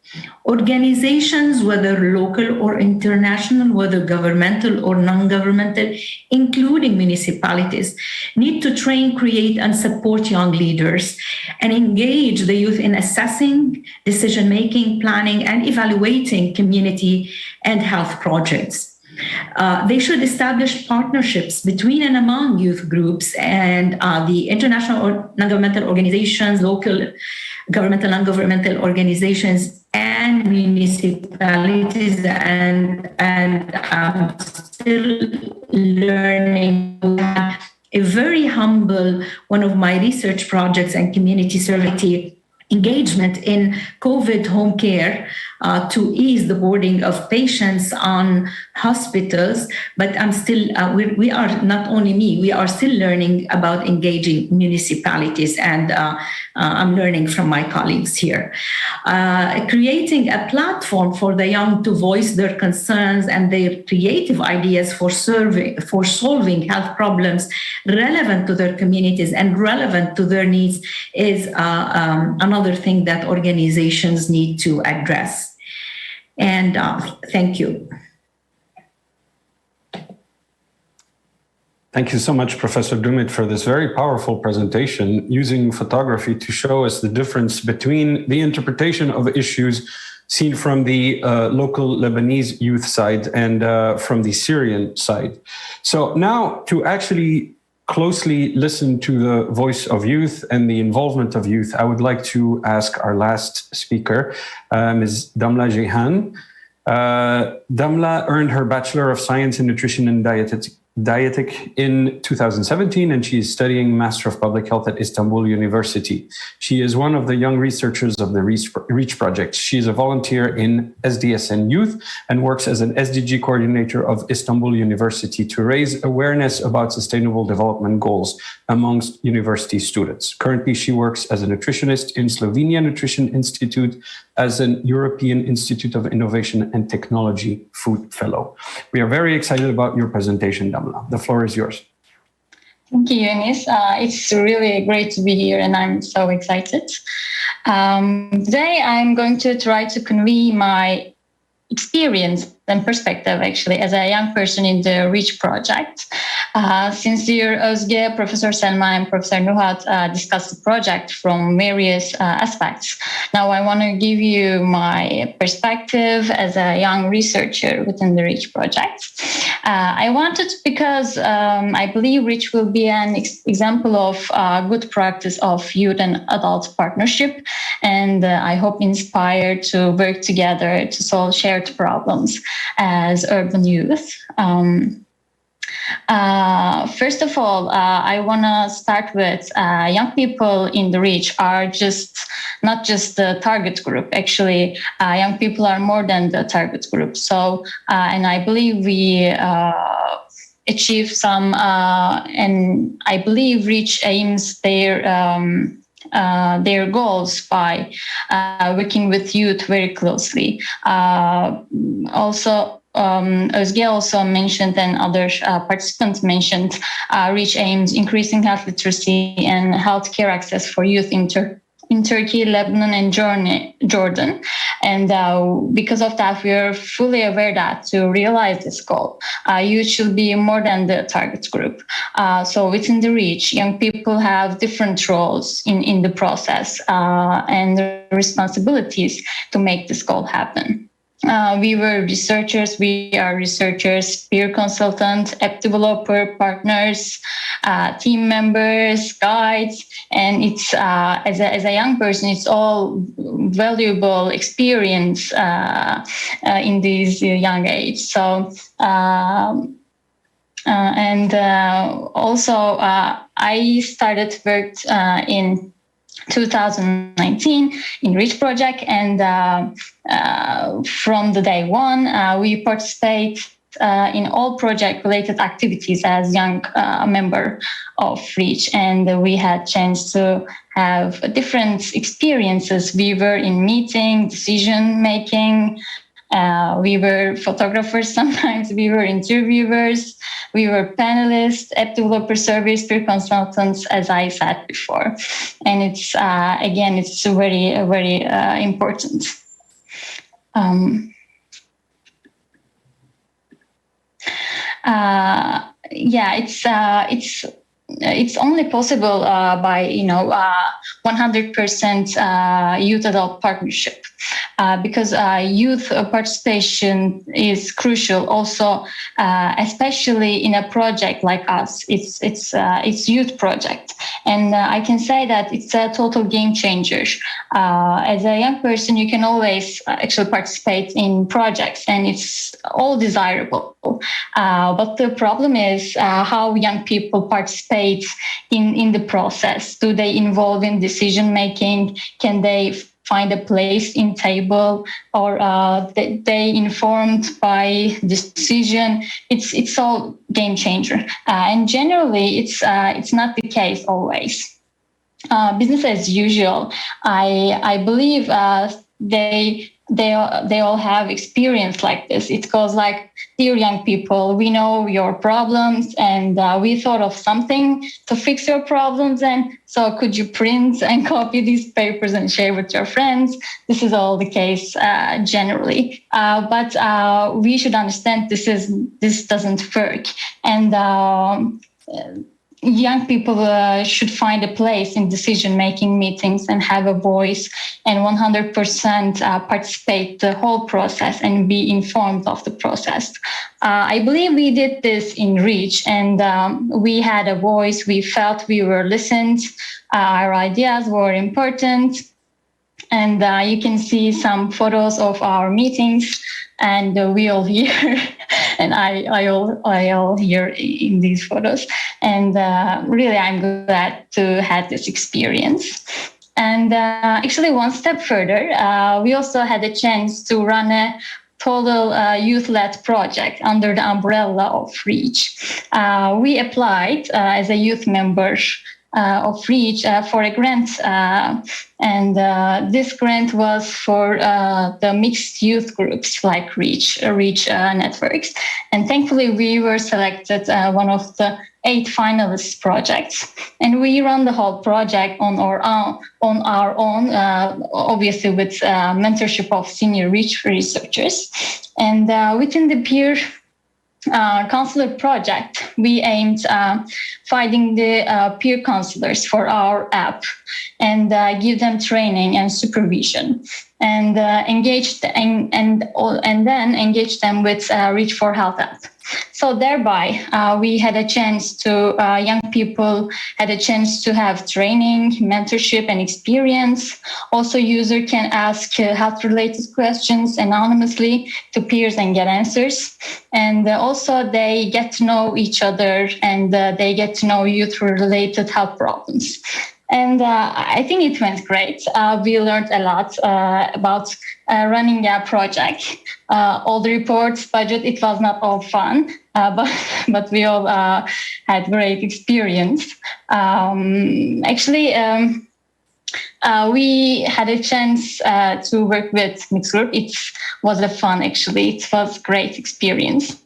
Organizations, whether local or international, whether governmental or non-governmental, including municipalities, need to train, create, and support young leaders and engage the youth in assessing, decision-making, planning, and evaluating community and health projects. They should establish partnerships between and among youth groups and the international or non-governmental organizations, local governmental, non-governmental organizations, and municipalities, and still learning. A very humble, one of my research projects and community survey engagement in COVID home care to ease the boarding of patients on hospitals. But I'm still, we are, not only me, we are still learning about engaging municipalities, and I'm learning from my colleagues here. Creating a platform for the young to voice their concerns and their creative ideas for solving health problems relevant to their communities and relevant to their needs is another thing that organizations need to address. And thank you. Thank you so much, Professor Dumit, for this very powerful presentation using photography to show us the difference between the interpretation of issues seen from the local Lebanese youth side and from the Syrian side. So now to actually closely listen to the voice of youth and the involvement of youth, I would like to ask our last speaker, Ms. Damla Jehan. Damla earned her Bachelor of Science in Nutrition and Dietetic in 2017, and she is studying Master of Public Health at Istanbul University. She is one of the young researchers of the REACH project. She is a volunteer in SDSN Youth and works as an SDG coordinator of Istanbul University to raise awareness about sustainable development goals amongst university students. Currently, she works as a nutritionist in Slovenia Nutrition Institute as an European Institute of Innovation and Technology Food Fellow. We are very excited about your presentation, Damla. The floor is yours. Thank you, Yanis. It's really great to be here, and I'm so excited. Today, I'm going to try to convey my experience and perspective, actually, as a young person in the REACH project. Since dear Özge, Professor Selma, and Professor Nuhat discussed the project from various aspects, now I want to give you my perspective as a young researcher within the REACH project. I wanted, because I believe REACH will be an example of good practice of youth and adult partnership, and I hope inspired to work together to solve shared problems as urban youth. First of all, I want to start with young people in the REACH are not just the target group. Actually, young people are more than the target group. So, and I believe we achieve some, and I believe REACH aims their goals by working with youth very closely. Also, Özge also mentioned, and other participants mentioned, REACH aims increasing health literacy and healthcare access for youth in Turkey, Lebanon, and Jordan. And because of that, we are fully aware that to realize this goal, youth should be more than the target group. So within the REACH, young people have different roles in the process and responsibilities to make this goal happen. We are researchers, peer consultants, app developer, partners, team members, guides, and it's as a young person, it's all valuable experience in this young age. So also I started work in 2019 in REACH project, and from the day one, we participate in all project-related activities as young member of REACH, and we had chance to have different experiences. We were in meeting, decision-making, we were photographers sometimes, we were interviewers, we were panelists, app developer service, peer consultants, as I said before. And it's, again, it's very, very important. It's only possible by 100% youth adult partnership, because youth participation is crucial. Also, especially in a project like us, it's youth project, and I can say that it's a total game changer. As a young person, you can always actually participate in projects, and it's all desirable. But the problem is how young people participate in the process. Do they involve in decision making? Can they find a place in table, or they informed by decision. It's all game changer, and generally it's not the case always. Business as usual. I believe they all have experience like this. It goes like, dear young people, we know your problems, and we thought of something to fix your problems. And so could you print and copy these papers and share with your friends? This is all the case generally. But we should understand this doesn't work. And young people should find a place in decision-making meetings and have a voice, and 100% participate the whole process and be informed of the process. I believe we did this in REACH, and we had a voice. We felt we were listened. Our ideas were important. And you can see some photos of our meetings, and we all here, and I all here in these photos. And really, I'm glad to have this experience. And actually, one step further, we also had a chance to run a total youth-led project under the umbrella of REACH. We applied as a youth member of REACH for a grant, and this grant was for the mixed youth groups like REACH networks. And thankfully, we were selected one of the 8 finalist projects, and we run the whole project on our own, obviously with mentorship of senior REACH researchers. And within the peer counselor project, we aimed finding the peer counselors for our app and give them training and supervision, and engage and then engage them with REACH for Health app. So thereby, we had a chance to, young people had a chance to have training, mentorship, and experience. Also, user can ask health-related questions anonymously to peers and get answers. And also, they get to know each other, and they get to know youth-related health problems. And I think it went great. We learned a lot about running a project. All the reports, budget, it was not all fun, but we all had great experience. Actually, we had a chance to work with mixed group. It was a fun, actually. It was great experience.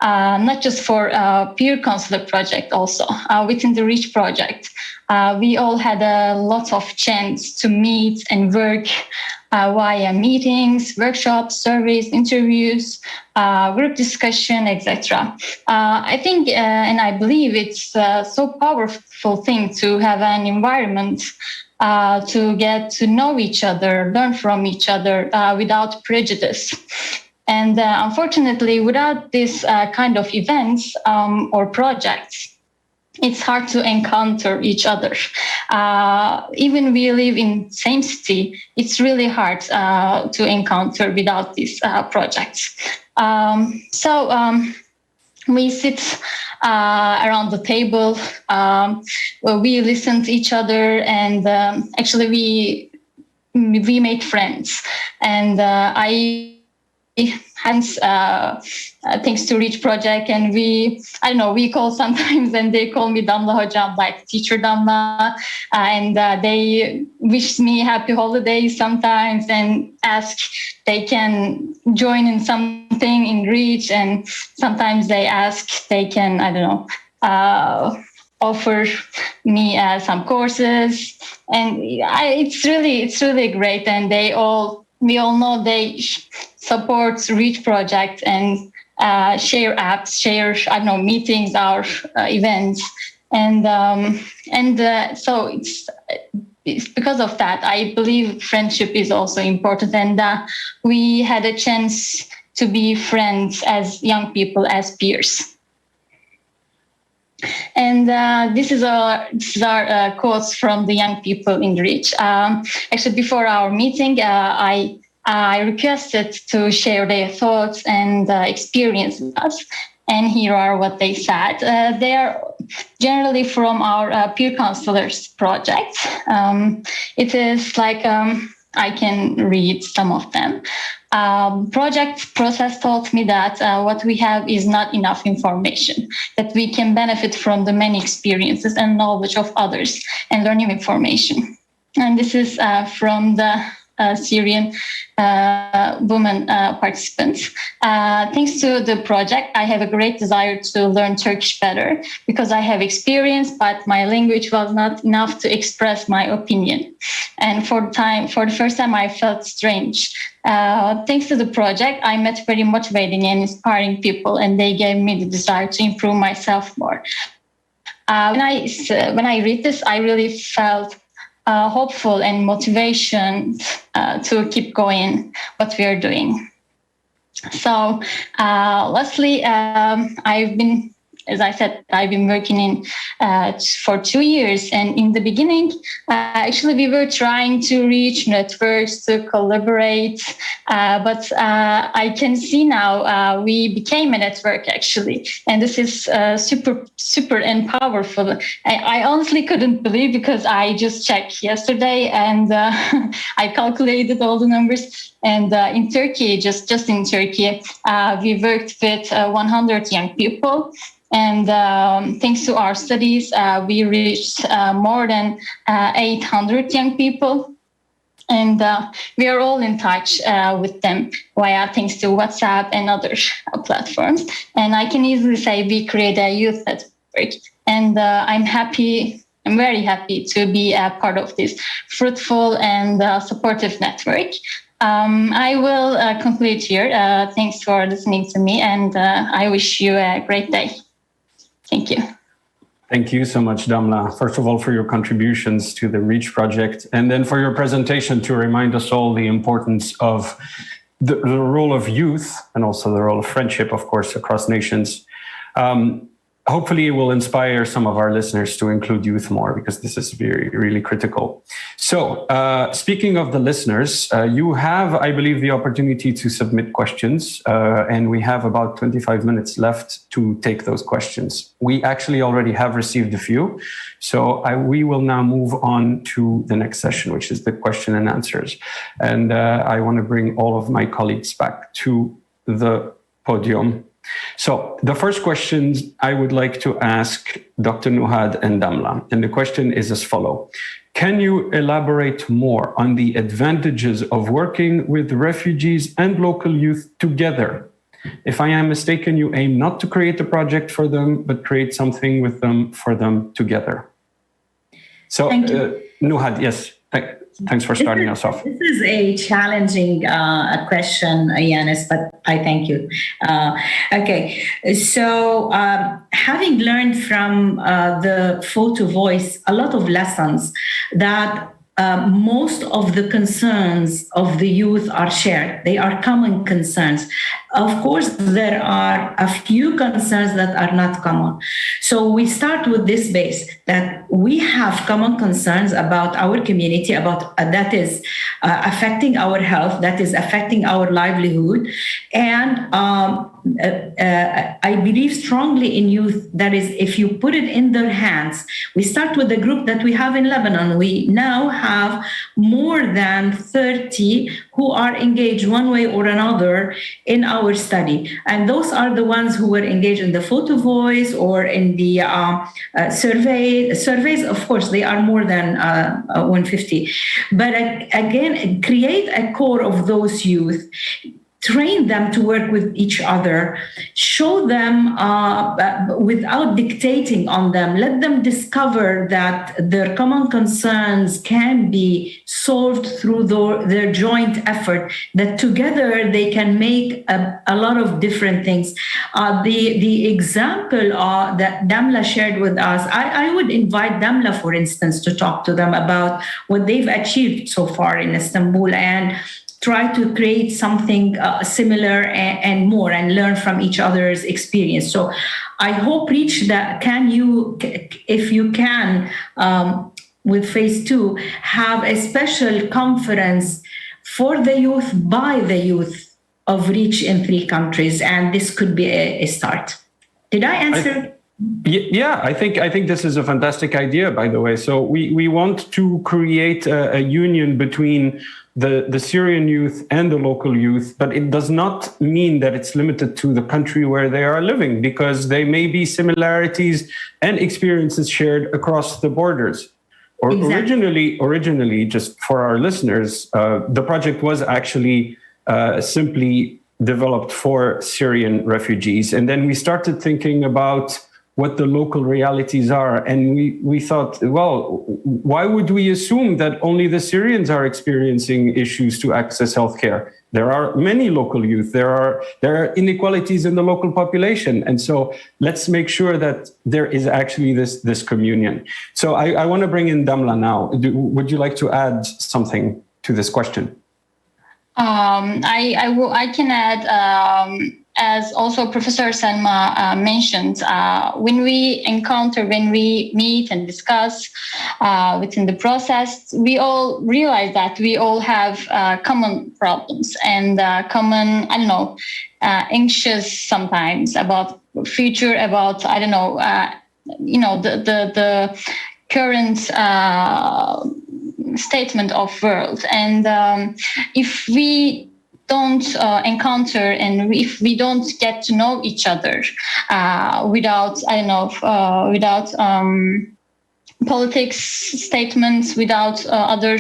Not just for peer counselor project, also within the REACH project. We all had a lot of chance to meet and work via meetings, workshops, surveys, interviews, group discussion, etc. I think and I believe it's so powerful thing to have an environment to get to know each other, learn from each other without prejudice. And unfortunately, without this kind of events or projects, it's hard to encounter each other. Even we live in same city, it's really hard to encounter without these projects. So we sit around the table, we listen to each other, and actually we make friends. And hence, thanks to REACH project, and we call sometimes, and they call me Damla Hocam, like teacher Damla, and they wish me happy holidays sometimes and ask they can join in something in REACH, and sometimes they ask they can, offer me some courses, and it's really great, and we all know they support REACH project and share apps, share meetings, our events, and so it's because of that. I believe friendship is also important, and we had a chance to be friends as young people, as peers. And this is our quotes from the young people in REACH. Actually, before our meeting, I requested to share their thoughts and experience with us. And here are what they said. They are generally from our peer counselors project. It is like I can read some of them. Project process taught me that what we have is not enough information, that we can benefit from the many experiences and knowledge of others and learning information. And this is from the Syrian women participants. Thanks to the project, I have a great desire to learn Turkish better because I have experience, but my language was not enough to express my opinion. And for the first time, I felt strange. Thanks to the project, I met very motivating and inspiring people, and they gave me the desire to improve myself more. When I read this, I really felt hopeful and motivation to keep going what we are doing. So lastly, I've been working in for 2 years, and in the beginning, actually we were trying to reach networks to collaborate, but I can see now we became a network actually, and this is super and powerful. I honestly couldn't believe because I just checked yesterday and I calculated all the numbers. And in Turkey, just in Turkey, we worked with 100 young people. And thanks to our studies, we reached more than 800 young people. And we are all in touch with them thanks to WhatsApp and other platforms. And I can easily say we create a youth network. And I'm very happy to be a part of this fruitful and supportive network. I will conclude here. Thanks for listening to me, and I wish you a great day. Thank you. Thank you so much, Damla. First of all, for your contributions to the REACH project, and then for your presentation to remind us all the importance of the role of youth and also the role of friendship, of course, across nations. Hopefully it will inspire some of our listeners to include youth more, because this is really critical. So speaking of the listeners, you have, I believe, the opportunity to submit questions, and we have about 25 minutes left to take those questions. We actually already have received a few, so we will now move on to the next session, which is the question and answers. And I want to bring all of my colleagues back to the podium. So the first question I would like to ask Dr. Nuhad and Damla, and the question is as follows. Can you elaborate more on the advantages of working with refugees and local youth together? If I am mistaken, you aim not to create a project for them, but create something with them for them together. So Nuhad, yes. Thanks for starting us off. This is a challenging question, Yanis, but I thank you. Okay, so having learned from the photo voice a lot of lessons that most of the concerns of the youth are shared. They are common concerns. Of course, there are a few concerns that are not common. So we start with this base that we have common concerns about our community, about that is affecting our health, that is affecting our livelihood. And I believe strongly in youth. That is, if you put it in their hands, we start with the group that we have in Lebanon. We now have more than 30 who are engaged one way or another in our study. And those are the ones who were engaged in the photo voice or in the surveys. Of course, they are more than 150. But again, create a core of those youth. Train them to work with each other, show them without dictating on them, let them discover that their common concerns can be solved through their joint effort, that together they can make a lot of different things. The example that Damla shared with us, I would invite Damla, for instance, to talk to them about what they've achieved so far in Istanbul and try to create something similar and more and learn from each other's experience. So I hope reach that. If you can, with phase 2, have a special conference for the youth by the youth of REACH in 3 countries. And this could be a start. Did I answer? Yeah, I think this is a fantastic idea, by the way. So we want to create a union between the Syrian youth and the local youth, but it does not mean that it's limited to the country where they are living, because there may be similarities and experiences shared across the borders. Or Exactly. originally, just for our listeners, the project was actually simply developed for Syrian refugees. And then we started thinking about what the local realities are. And we thought, well, why would we assume that only the Syrians are experiencing issues to access healthcare? There are many local youth. There are inequalities in the local population. And so let's make sure that there is actually this communion. So I want to bring in Damla now. Would you like to add something to this question? I can add, as also Professor Selma mentioned, when we meet and discuss within the process, we all realize that we all have common problems and common, anxious sometimes about future, about, the current statement of world. And if we don't encounter and if we don't get to know each other without politics statements, without other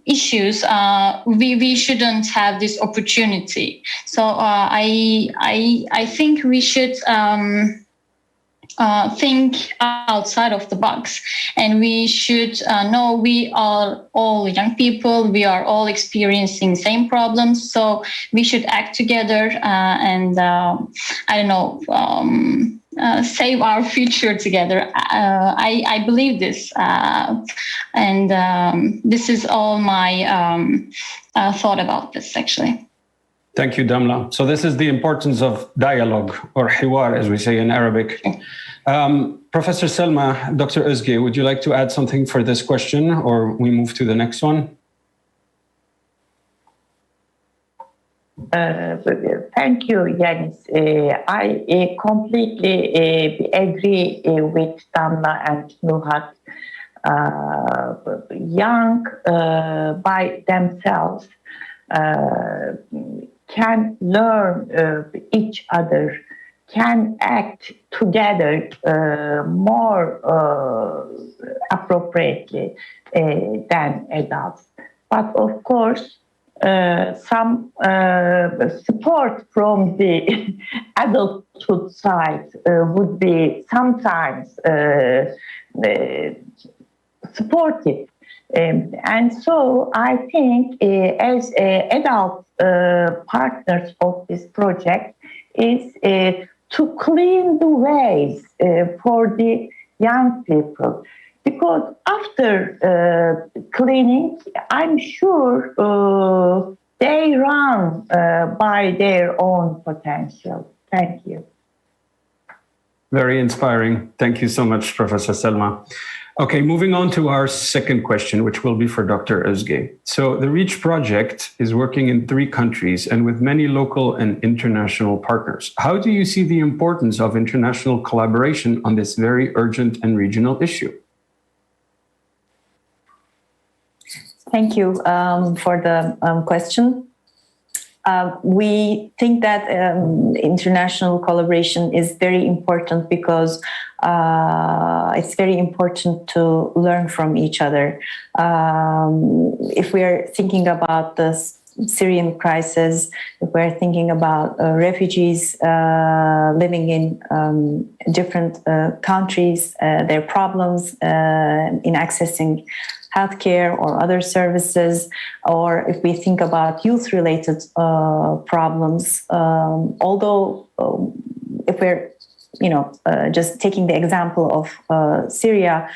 issues, we shouldn't have this opportunity. So I think we should think outside of the box, and we should know we are all young people, we are all experiencing same problems, so we should act together and save our future together. I believe this, and this is all my thought about this, actually. Thank you, Damla. So this is the importance of dialogue, or hiwar, as we say in Arabic. Professor Selma, Dr. Özge, would you like to add something for this question, or we move to the next one? Thank you, Yanis. I completely agree with Damla and Nuhat. Young by themselves can learn each other, can act together more appropriately than adults. But of course, some support from the adulthood side would be sometimes supportive. And so I think as adult partners of this project is to clean the ways for the young people. Because after cleaning, I'm sure they run by their own potential. Thank you. Very inspiring. Thank you so much, Professor Selma. Okay, moving on to our second question, which will be for Dr. Özge. So the REACH project is working in 3 countries and with many local and international partners. How do you see the importance of international collaboration on this very urgent and regional issue? Thank you for the question. We think that international collaboration is very important because it's very important to learn from each other. If we are thinking about the Syrian crisis, if we're thinking about refugees living in different countries, their problems in accessing healthcare or other services, or if we think about youth-related problems, although if we're, just taking the example of Syria,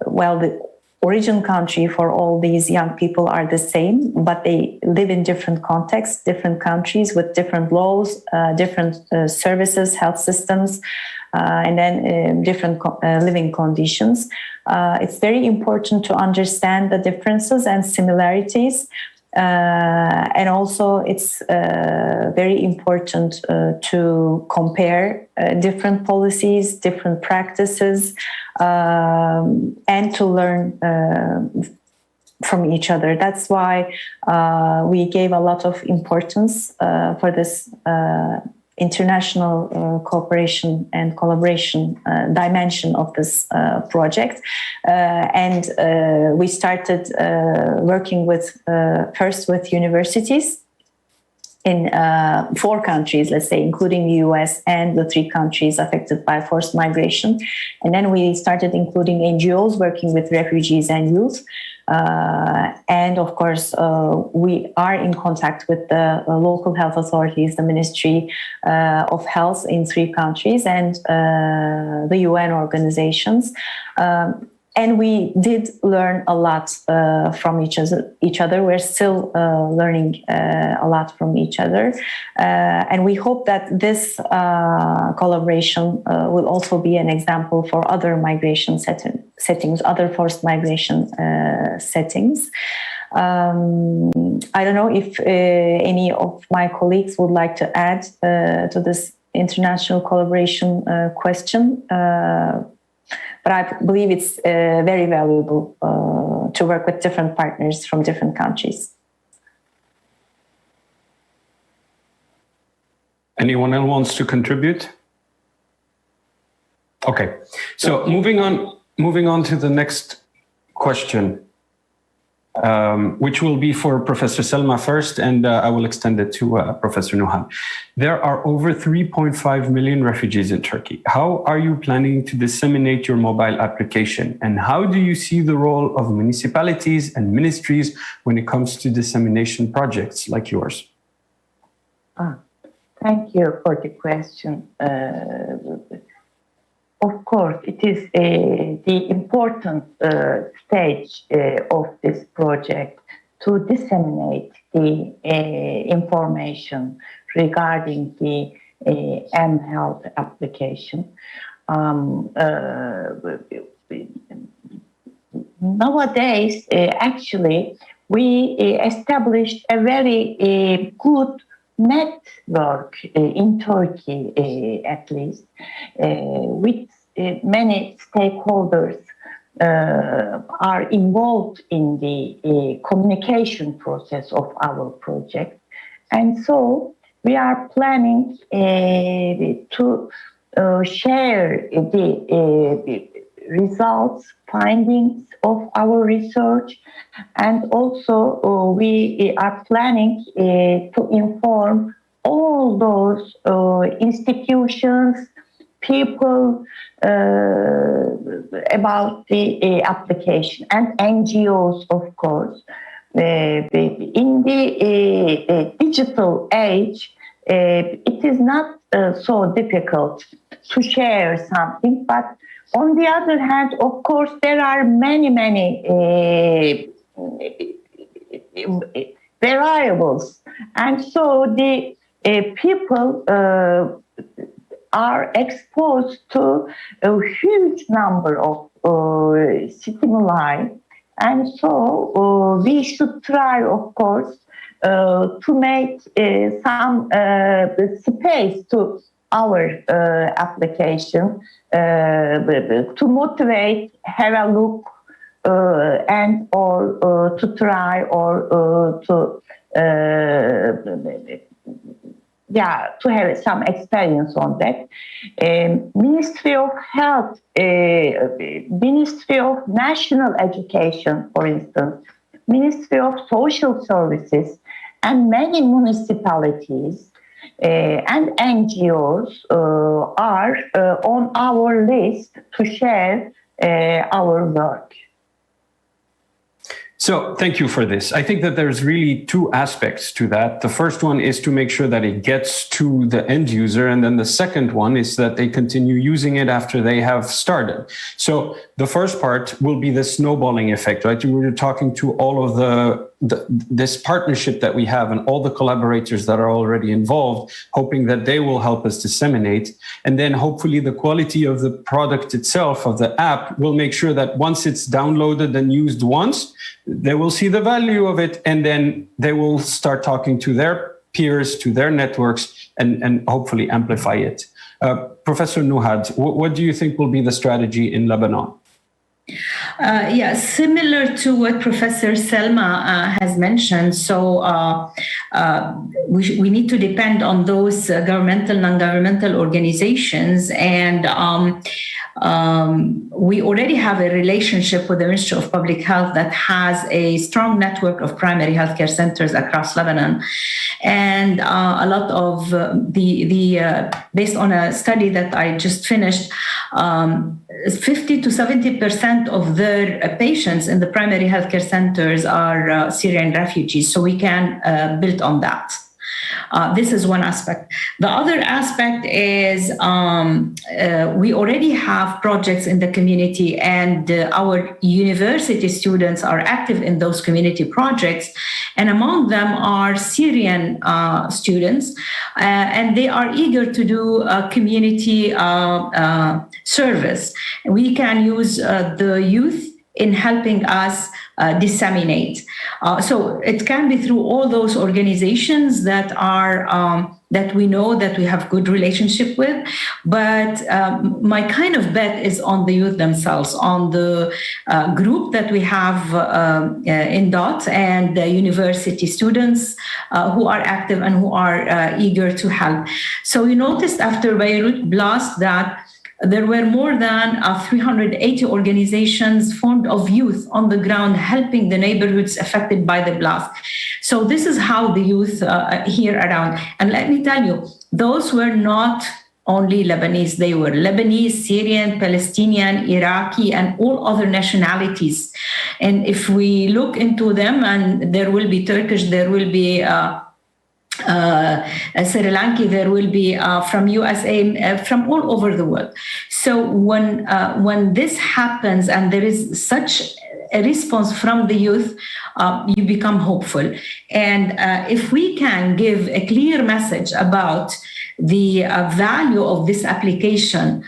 well, the origin country for all these young people are the same, but they live in different contexts, different countries with different laws, different services, health systems, and then different living conditions. It's very important to understand the differences and similarities And also, it's very important to compare different policies, different practices, and to learn from each other. That's why we gave a lot of importance for this international cooperation and collaboration dimension of this project. And we started working with first with universities in 4 countries, let's say, including the US and the 3 countries affected by forced migration. And then we started including NGOs working with refugees and youth. And of course, we are in contact with the local health authorities, the Ministry of Health in 3 countries, and the UN organizations. And we did learn a lot from each other. We're still learning a lot from each other. And we hope that this collaboration will also be an example for other migration settings, other forced migration settings. I don't know if any of my colleagues would like to add to this international collaboration question. But I believe it's very valuable to work with different partners from different countries. Anyone else wants to contribute? Okay, so moving on to the next question, which will be for Professor Selma first, and I will extend it to Professor Nuhan. There are over 3.5 million refugees in Turkey. How are you planning to disseminate your mobile application? And how do you see the role of municipalities and ministries when it comes to dissemination projects like yours? Thank you for the question. Of course, it is the important stage of this project to disseminate the information regarding the mHealth application. Nowadays, actually, we established a very good network in Turkey, at least, with many stakeholders are involved in the communication process of our project. And so we are planning to share the results, findings of our research, and also we are planning to inform all those institutions, people about the application, and NGOs, of course. In the digital age, it is not so difficult to share something, but on the other hand, of course, there are many variables. And so the people are exposed to a huge number of stimuli. And so we should try, of course, to make some space to our application to motivate, have a look, and or to try or to have some experience on that. Ministry of Health, Ministry of National Education, for instance, Ministry of Social Services, and many municipalities and NGOs are on our list to share our work. So thank you for this. I think that there's really 2 aspects to that. The first one is to make sure that it gets to the end user. And then the second one is that they continue using it after they have started. So the first part will be the snowballing effect, right? We were talking to all of the this partnership that we have and all the collaborators that are already involved, hoping that they will help us disseminate. And then hopefully the quality of the product itself, of the app, will make sure that once it's downloaded and used once, they will see the value of it, and then they will start talking to their peers, to their networks, and hopefully amplify it. Professor Nuhad, what do you think will be the strategy in Lebanon? Similar to what Professor Selma has mentioned. So we need to depend on those governmental, non-governmental organizations, and we already have a relationship with the Ministry of Public Health that has a strong network of primary healthcare centers across Lebanon. And a lot of based on a study that I just finished, 50 to 70% of their patients in the primary healthcare centers are Syrian refugees. So we can build on that. This is one aspect. The other aspect is we already have projects in the community, and our university students are active in those community projects. And among them are Syrian students, and they are eager to do community service. We can use the youth in helping us disseminate. So it can be through all those organizations that are that we know that we have good relationship with. But my kind of bet is on the youth themselves, on the group that we have in DOT and the university students who are active and who are eager to help. So we noticed after Beirut blast that there were more than 380 organizations formed of youth on the ground helping the neighborhoods affected by the blast. So this is how the youth here around. And let me tell you, those were not only Lebanese. They were Lebanese, Syrian, Palestinian, Iraqi, and all other nationalities. And if we look into them, and there will be Turkish, there will be Sri Lanka, there will be from USA, from all over the world. So when this happens and there is such a response from the youth, you become hopeful. And if we can give a clear message about the value of this application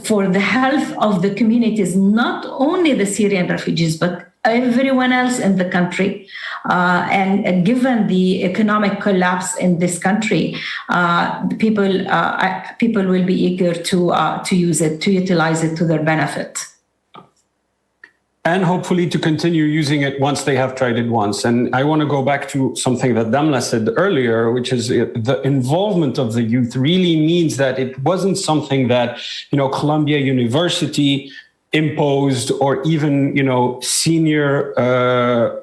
for the health of the communities, not only the Syrian refugees, but everyone else in the country. And given the economic collapse in this country, people will be eager to use it, to utilize it to their benefit. And hopefully to continue using it once they have tried it once. And I want to go back to something that Damla said earlier, which is the involvement of the youth really means that it wasn't something that, Columbia University imposed, or even, senior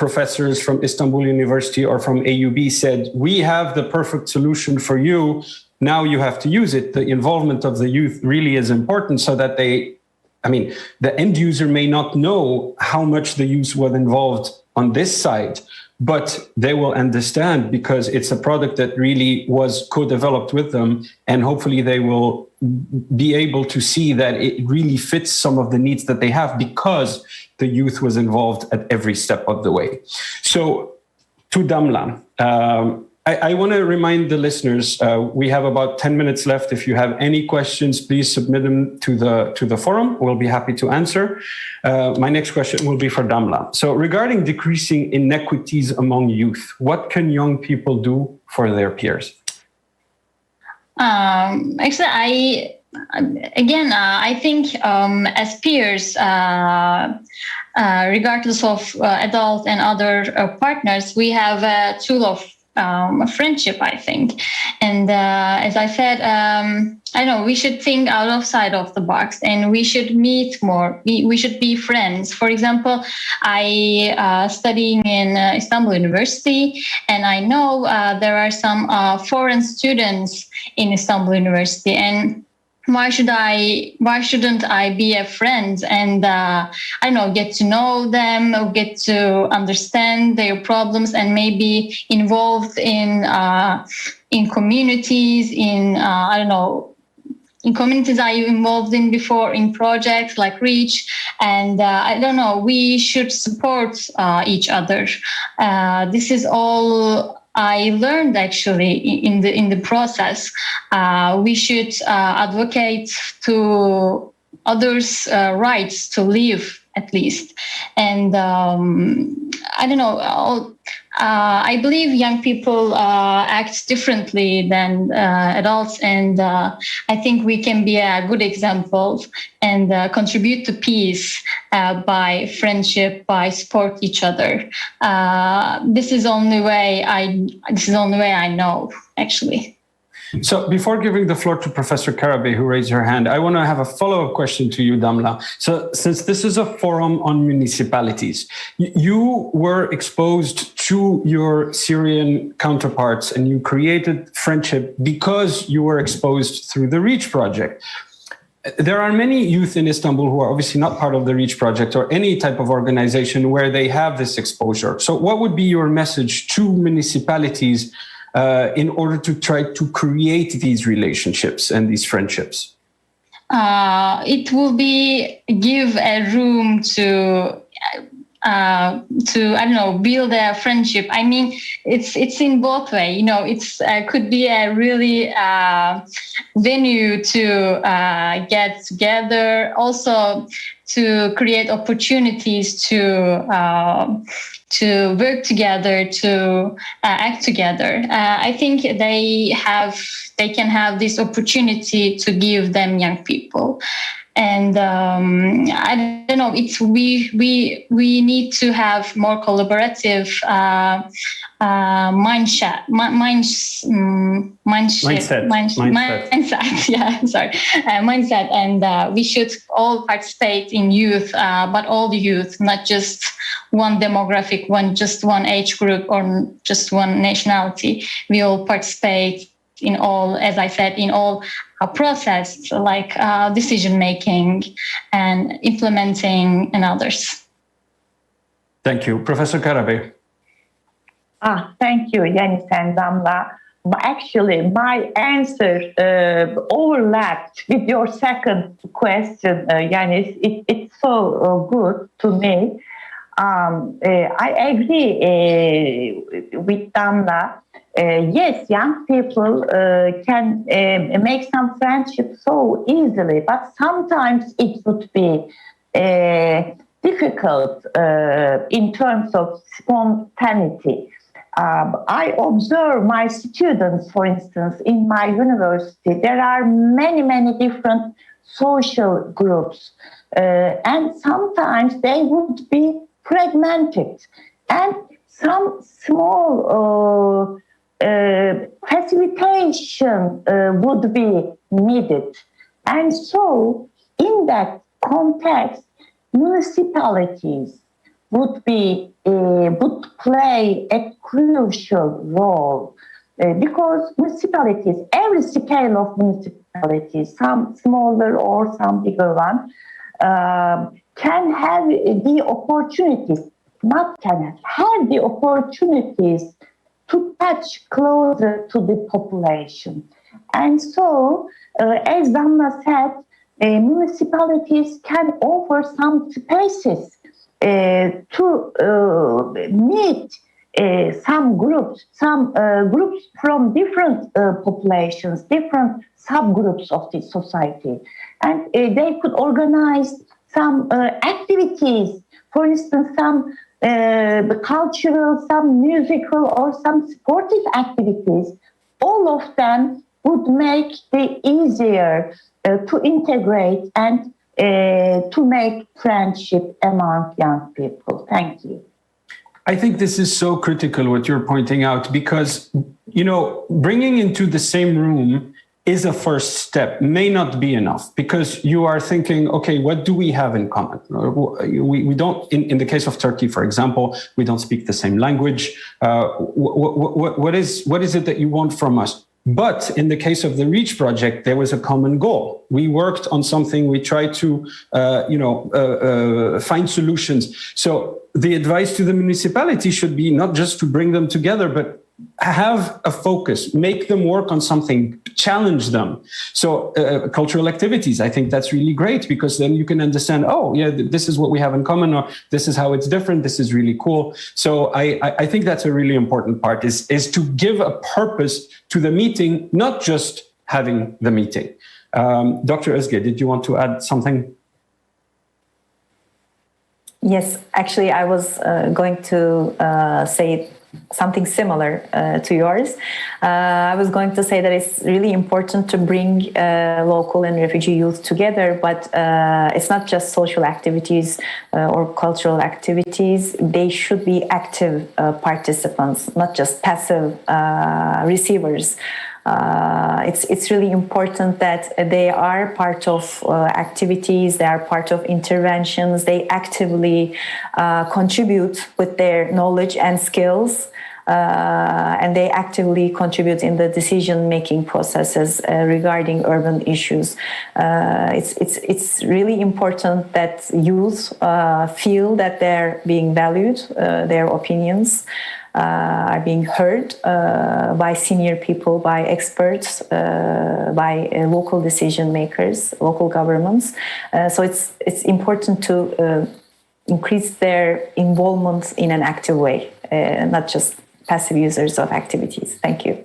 professors from Istanbul University or from AUB said, we have the perfect solution for you. Now you have to use it. The involvement of the youth really is important so that the end user may not know how much the youth was involved on this side, but they will understand because it's a product that really was co-developed with them. And hopefully they will be able to see that it really fits some of the needs that they have because the youth was involved at every step of the way. So to Damla, I want to remind the listeners, we have about 10 minutes left. If you have any questions, please submit them to the forum. We'll be happy to answer. My next question will be for Damla. So regarding decreasing inequities among youth, what can young people do for their peers? Actually, I think as peers, regardless of adult and other partners, we have a tool of friendship, I think. And as I said, we should think outside of the box and we should meet more. We should be friends. For example, I studying in Istanbul University, and I know there are some foreign students in Istanbul University, and why shouldn't I be a friend and get to know them, or get to understand their problems, and maybe involved in communities, in in communities I involved in before, in projects like REACH, and I don't know, we should support each other. This is all I learned actually in the process. We should advocate to others' rights to live, at least. And I don't know, I believe young people act differently than adults, and I think we can be a good example and contribute to peace by friendship, by support each other. This is the only way I know, actually. So before giving the floor to Professor Karabey, who raised her hand, I want to have a follow-up question to you, Damla. So since this is a forum on municipalities, you were exposed to your Syrian counterparts and you created friendship because you were exposed through the REACH project. There are many youth in Istanbul who are obviously not part of the REACH project or any type of organization where they have this exposure. So what would be your message to municipalities in order to try to create these relationships and these friendships? It will be give a room to I don't know, build a friendship. I mean, it's in both ways. You know, it's could be a really venue to get together. Also, to create opportunities to work together, to act together. I think they can have this opportunity to give them young people. And I don't know. It's we need to have more collaborative mindset. Yeah, sorry, mindset. And we should all participate in youth, but all the youth, not just one demographic, one age group, or just one nationality. We all participate in all, as I said, in all process like decision making and implementing and others. Thank you. Professor Karabey. Thank you, Yanis and Damla. Actually, my answer overlapped with your second question, Yanis. It's so good to me. I agree with Damla. Yes, young people can make some friendship so easily, but sometimes it would be difficult in terms of spontaneity. I observe my students, for instance, in my university. There are many different social groups, and sometimes they would be fragmented, and some small facilitation would be needed. And so in that context, municipalities would play a crucial role because municipalities, every scale of municipalities, some smaller or some bigger one, can have the opportunities, have the opportunities to touch closer to the population. And so, as Damla said, municipalities can offer some spaces to meet some groups from different populations, different subgroups of the society. And they could organize some activities, for instance, some cultural, some musical, or some sportive activities. All of them would make it easier to integrate and to make friendship among young people. Thank you. I think this is so critical what you're pointing out because, you know, bringing into the same room is a first step, may not be enough because you are thinking, okay, what do we have in common? We don't, in the case of Turkey, for example, we don't speak the same language. What is it that you want from us? But in the case of the REACH project, there was a common goal. We worked on something, we tried to, find solutions. So the advice to the municipality should be not just to bring them together, but have a focus, make them work on something, challenge them. So cultural activities, I think that's really great, because then you can understand, oh yeah, this is what we have in common, or this is how it's different. This is really cool. So I think that's a really important part, is to give a purpose to the meeting, not just having the meeting. Dr. Özge, did you want to add something? Yes, actually, I was going to say something similar to yours. I was going to say that it's really important to bring local and refugee youth together, but it's not just social activities or cultural activities. They should be active participants, not just passive receivers. It's really important that they are part of activities, they are part of interventions, they actively contribute with their knowledge and skills, and they actively contribute in the decision-making processes regarding urban issues. It's really important that youth feel that they're being valued, their opinions are being heard by senior people, by experts, by local decision makers, local governments. So it's important to increase their involvement in an active way, not just passive users of activities. Thank you.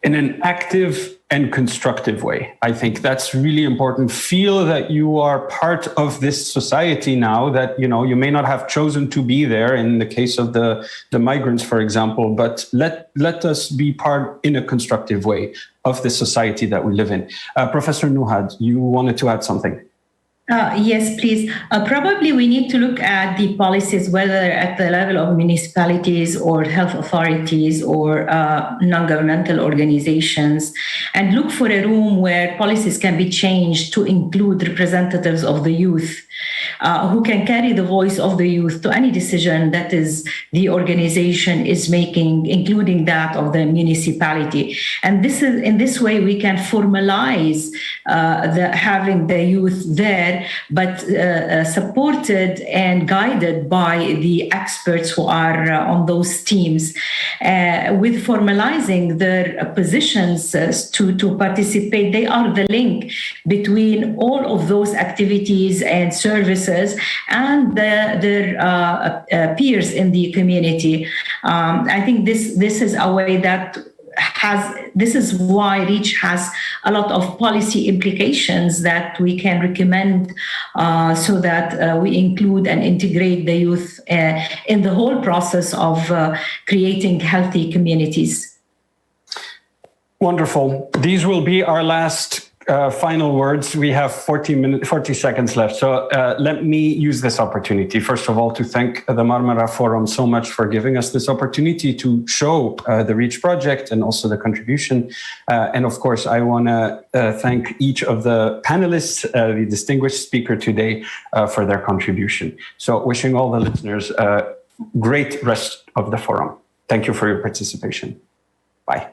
In an active and constructive way. I think that's really important. Feel that you are part of this society now, that, you know, you may not have chosen to be there in the case of the migrants, for example, but let us be part in a constructive way of the society that we live in. Professor Nuhad, you wanted to add something. Yes, please. Probably we need to look at the policies, whether at the level of municipalities or health authorities or non-governmental organizations, and look for a room where policies can be changed to include representatives of the youth who can carry the voice of the youth to any decision that is the organization is making, including that of the municipality. And this is, in this way, we can formalize having the youth there, but supported and guided by the experts who are on those teams, with formalizing their positions to participate. They are the link between all of those activities and services and their peers in the community. I think this is a way that this is why REACH has a lot of policy implications that we can recommend so that we include and integrate the youth in the whole process of creating healthy communities. Wonderful. These will be our last final words. We have 40 seconds left. So let me use this opportunity, first of all, to thank the Marmara Forum so much for giving us this opportunity to show the REACH project and also the contribution. And of course, I want to thank each of the panelists, the distinguished speaker today, for their contribution. So wishing all the listeners a great rest of the forum. Thank you for your participation. Bye.